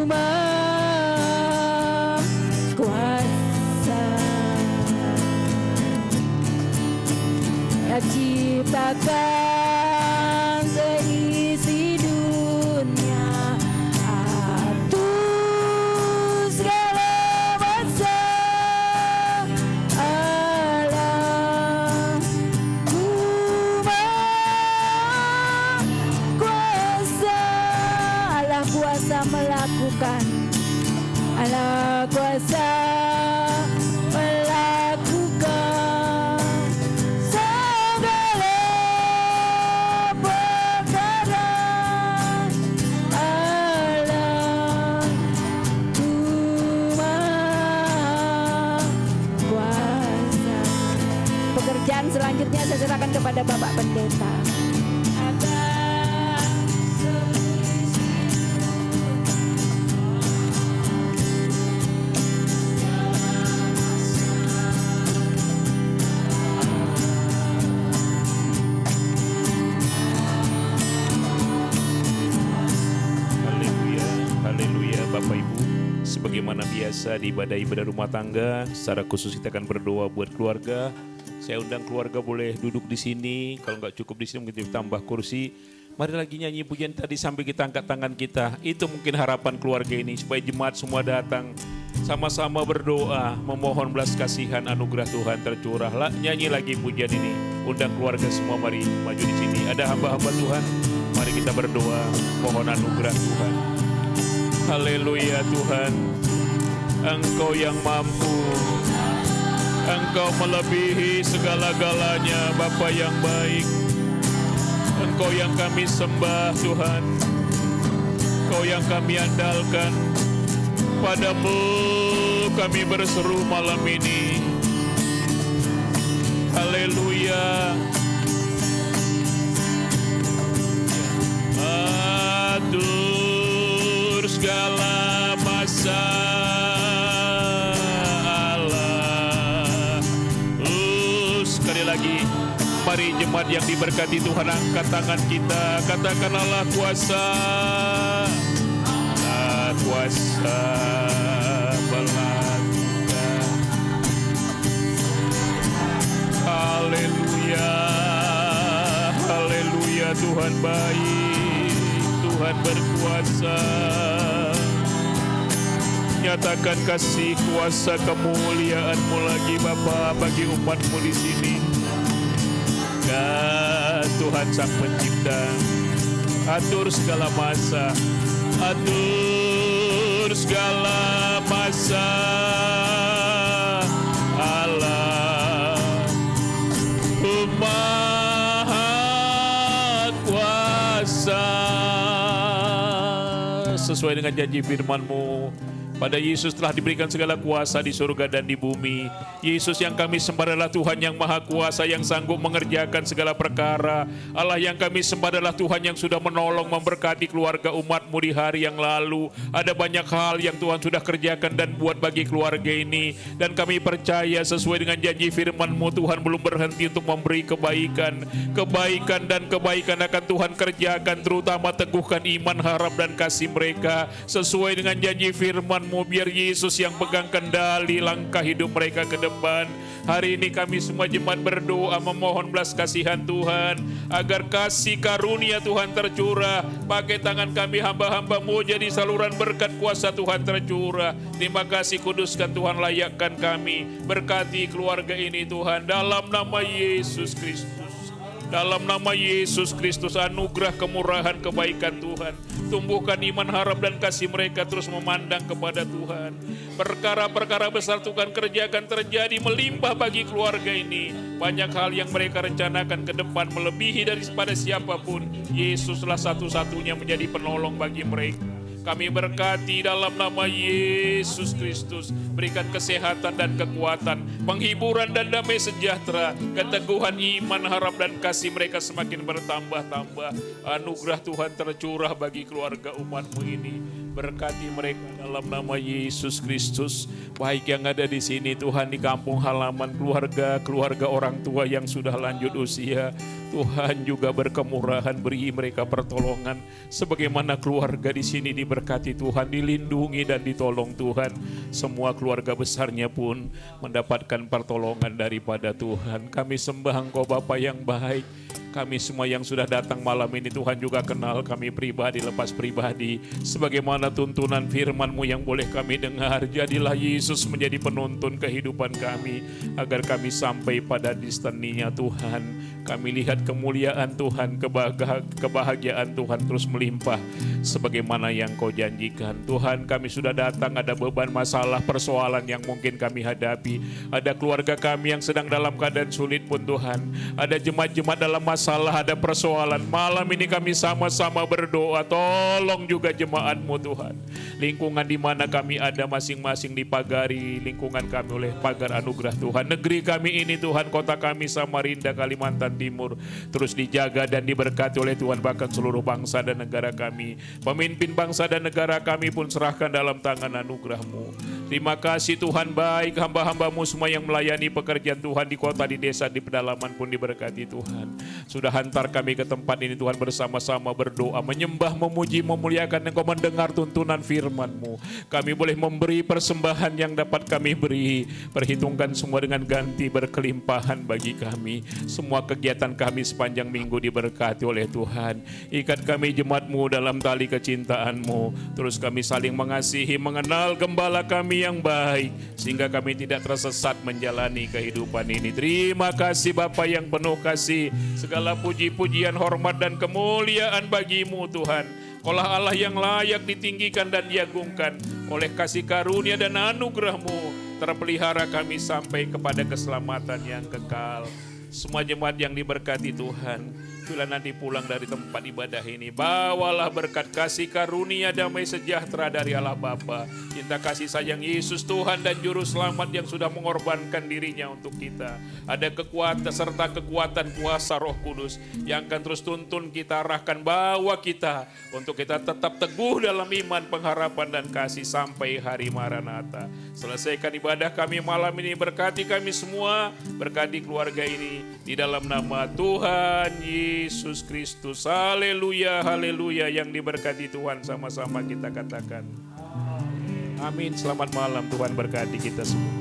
Maha Kuasa, yang ciptakan seisi dunia, atur segala masa. Allah Maha Kuasa, Allah kuasa melakukan, Allah kuasa melakukan segala perkara. Allah Maha Kuasa. Pekerjaan selanjutnya saya serahkan kepada Bapak Pendeta. Haleluya, haleluya Bapak Ibu. Sebagaimana biasa di ibadah-ibadah rumah tangga, secara khusus kita akan berdoa buat keluarga. Saya undang keluarga boleh duduk di sini, kalau nggak cukup di sini mungkin ditambah kursi. Mari lagi nyanyi pujian tadi sambil kita angkat tangan kita. Itu mungkin harapan keluarga ini supaya jemaat semua datang. Sama-sama berdoa, memohon belas kasihan anugerah Tuhan tercurah. Nyanyi lagi pujian ini. Undang keluarga semua mari maju di sini. Ada hamba-hamba Tuhan. Mari kita berdoa, mohon anugerah Tuhan. Haleluya Tuhan. Engkau yang mampu. Engkau melebihi segala-galanya, Bapa yang baik. Engkau yang kami sembah Tuhan. Engkau yang kami andalkan. Padamu kami berseru malam ini. Haleluya. Atur segala masa Allah. Sekali lagi, mari jemaat yang diberkati Tuhan, angkat tangan kita, katakan Allah kuasa. Kuasa melakukan. Haleluya, haleluya, Tuhan baik, Tuhan berkuasa. Nyatakan kasih kuasa kemuliaan-Mu lagi Bapa bagi umat-Mu di sini. Ya Tuhan Sang Pencipta, atur segala masa, atur segala masa Allah Maha Kuasa. Sesuai dengan janji firman-Mu, pada Yesus telah diberikan segala kuasa di surga dan di bumi. Yesus yang kami sembah adalah Tuhan yang Maha Kuasa, yang sanggup mengerjakan segala perkara. Allah yang kami sembah adalah Tuhan yang sudah menolong, memberkati keluarga umat-Mu di hari yang lalu. Ada banyak hal yang Tuhan sudah kerjakan dan buat bagi keluarga ini. Dan kami percaya sesuai dengan janji firman-Mu, Tuhan belum berhenti untuk memberi kebaikan. Kebaikan dan kebaikan akan Tuhan kerjakan, terutama teguhkan iman, harap dan kasih mereka. Sesuai dengan janji firman-Mu, biar Yesus yang pegang kendali langkah hidup mereka ke depan. Hari ini kami semua jemaat berdoa memohon belas kasihan Tuhan, agar kasih karunia Tuhan tercurah. Pakai tangan kami hamba-hamba-Mu jadi saluran berkat kuasa Tuhan tercurah. Terima kasih, kuduskan Tuhan, layakkan kami. Berkati keluarga ini Tuhan, dalam nama Yesus Kristus. Dalam nama Yesus Kristus, anugerah kemurahan kebaikan Tuhan. Tumbuhkan iman, harap dan kasih mereka terus memandang kepada Tuhan. Perkara-perkara besar Tuhan kerjakan terjadi melimpah bagi keluarga ini. Banyak hal yang mereka rencanakan ke depan melebihi daripada siapapun. Yesuslah satu-satunya menjadi penolong bagi mereka. Kami berkati dalam nama Yesus Kristus. Berikan kesehatan dan kekuatan, penghiburan dan damai sejahtera, keteguhan iman, harap dan kasih mereka semakin bertambah-tambah. Anugerah Tuhan tercurah bagi keluarga umat-Mu ini. Berkati mereka dalam nama Yesus Kristus. Baik yang ada di sini Tuhan, di kampung halaman, keluarga orang tua yang sudah lanjut usia, Tuhan juga berkemurahan, beri mereka pertolongan. Sebagaimana keluarga di sini diberkati Tuhan, dilindungi dan ditolong Tuhan. Semua keluarga besarnya pun mendapatkan pertolongan daripada Tuhan. Kami sembah Engkau Bapa yang baik. Kami semua yang sudah datang malam ini Tuhan juga kenal kami pribadi lepas pribadi. Sebagaimana tuntunan firman-Mu yang boleh kami dengar, jadilah Yesus menjadi penuntun kehidupan kami, agar kami sampai pada destininya Tuhan. Kami lihat kemuliaan Tuhan, kebahagiaan Tuhan terus melimpah sebagaimana yang Kau janjikan. Tuhan, kami sudah datang, ada beban masalah, persoalan yang mungkin kami hadapi. Ada keluarga kami yang sedang dalam keadaan sulit pun Tuhan. Ada jemaat-jemaat dalam masalah, ada persoalan. Malam ini kami sama-sama berdoa, tolong juga jemaat-Mu Tuhan. Lingkungan di mana kami ada masing-masing dipagari lingkungan kami oleh pagar anugerah Tuhan. Negeri kami ini Tuhan, kota kami Samarinda, Kalimantan Timur, terus dijaga dan diberkati oleh Tuhan, bahkan seluruh bangsa dan negara kami. Pemimpin bangsa dan negara kami pun serahkan dalam tangan anugerah-Mu. Terima kasih Tuhan, baik hamba-hamba-Mu semua yang melayani pekerjaan Tuhan di kota, di desa, di pedalaman pun diberkati Tuhan. Sudah hantar kami ke tempat ini Tuhan, bersama-sama berdoa, menyembah, memuji, memuliakan Engkau, mendengar tuntunan firman-Mu. Kami boleh memberi persembahan yang dapat kami beri. Perhitungkan semua dengan ganti berkelimpahan bagi kami. Semua kegiatan kami sepanjang minggu diberkati oleh Tuhan. Ikat kami jemaat-Mu dalam tali kecintaan-Mu. Terus kami saling mengasihi, mengenal gembala kami yang baik, sehingga kami tidak tersesat menjalani kehidupan ini. Terima kasih Bapa yang penuh kasih. Segala puji-pujian, hormat dan kemuliaan bagi-Mu Tuhan. Kaulah Allah yang layak ditinggikan dan diagungkan. Oleh kasih karunia dan anugerah-Mu terpelihara kami sampai kepada keselamatan yang kekal. Semua jemaat yang diberkati Tuhan, bila nanti pulang dari tempat ibadah ini, bawalah berkat kasih karunia damai sejahtera dari Allah Bapa, cinta kasih sayang Yesus Tuhan dan Juru Selamat yang sudah mengorbankan dirinya untuk kita. Ada kekuatan serta kekuatan kuasa Roh Kudus yang akan terus tuntun kita, arahkan, bawa kita untuk kita tetap teguh dalam iman, pengharapan dan kasih sampai hari Maranatha. Selesaikan ibadah kami malam ini, berkati kami semua, berkati keluarga ini di dalam nama Tuhan Yesus Kristus. Haleluya, haleluya. Yang diberkati Tuhan sama-sama kita katakan amin. Selamat malam, Tuhan berkati kita semua.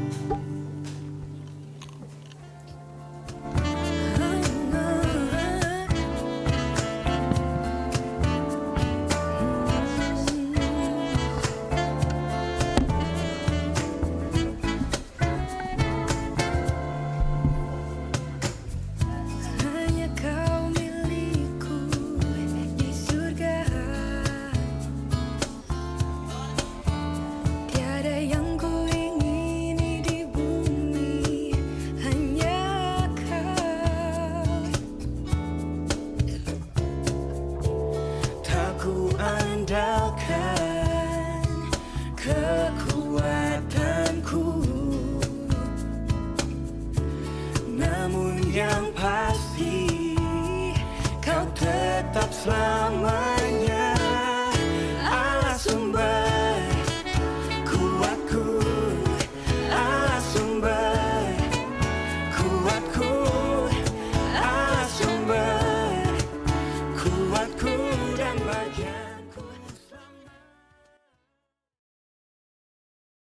Namun yang pasti kau tetap selamat.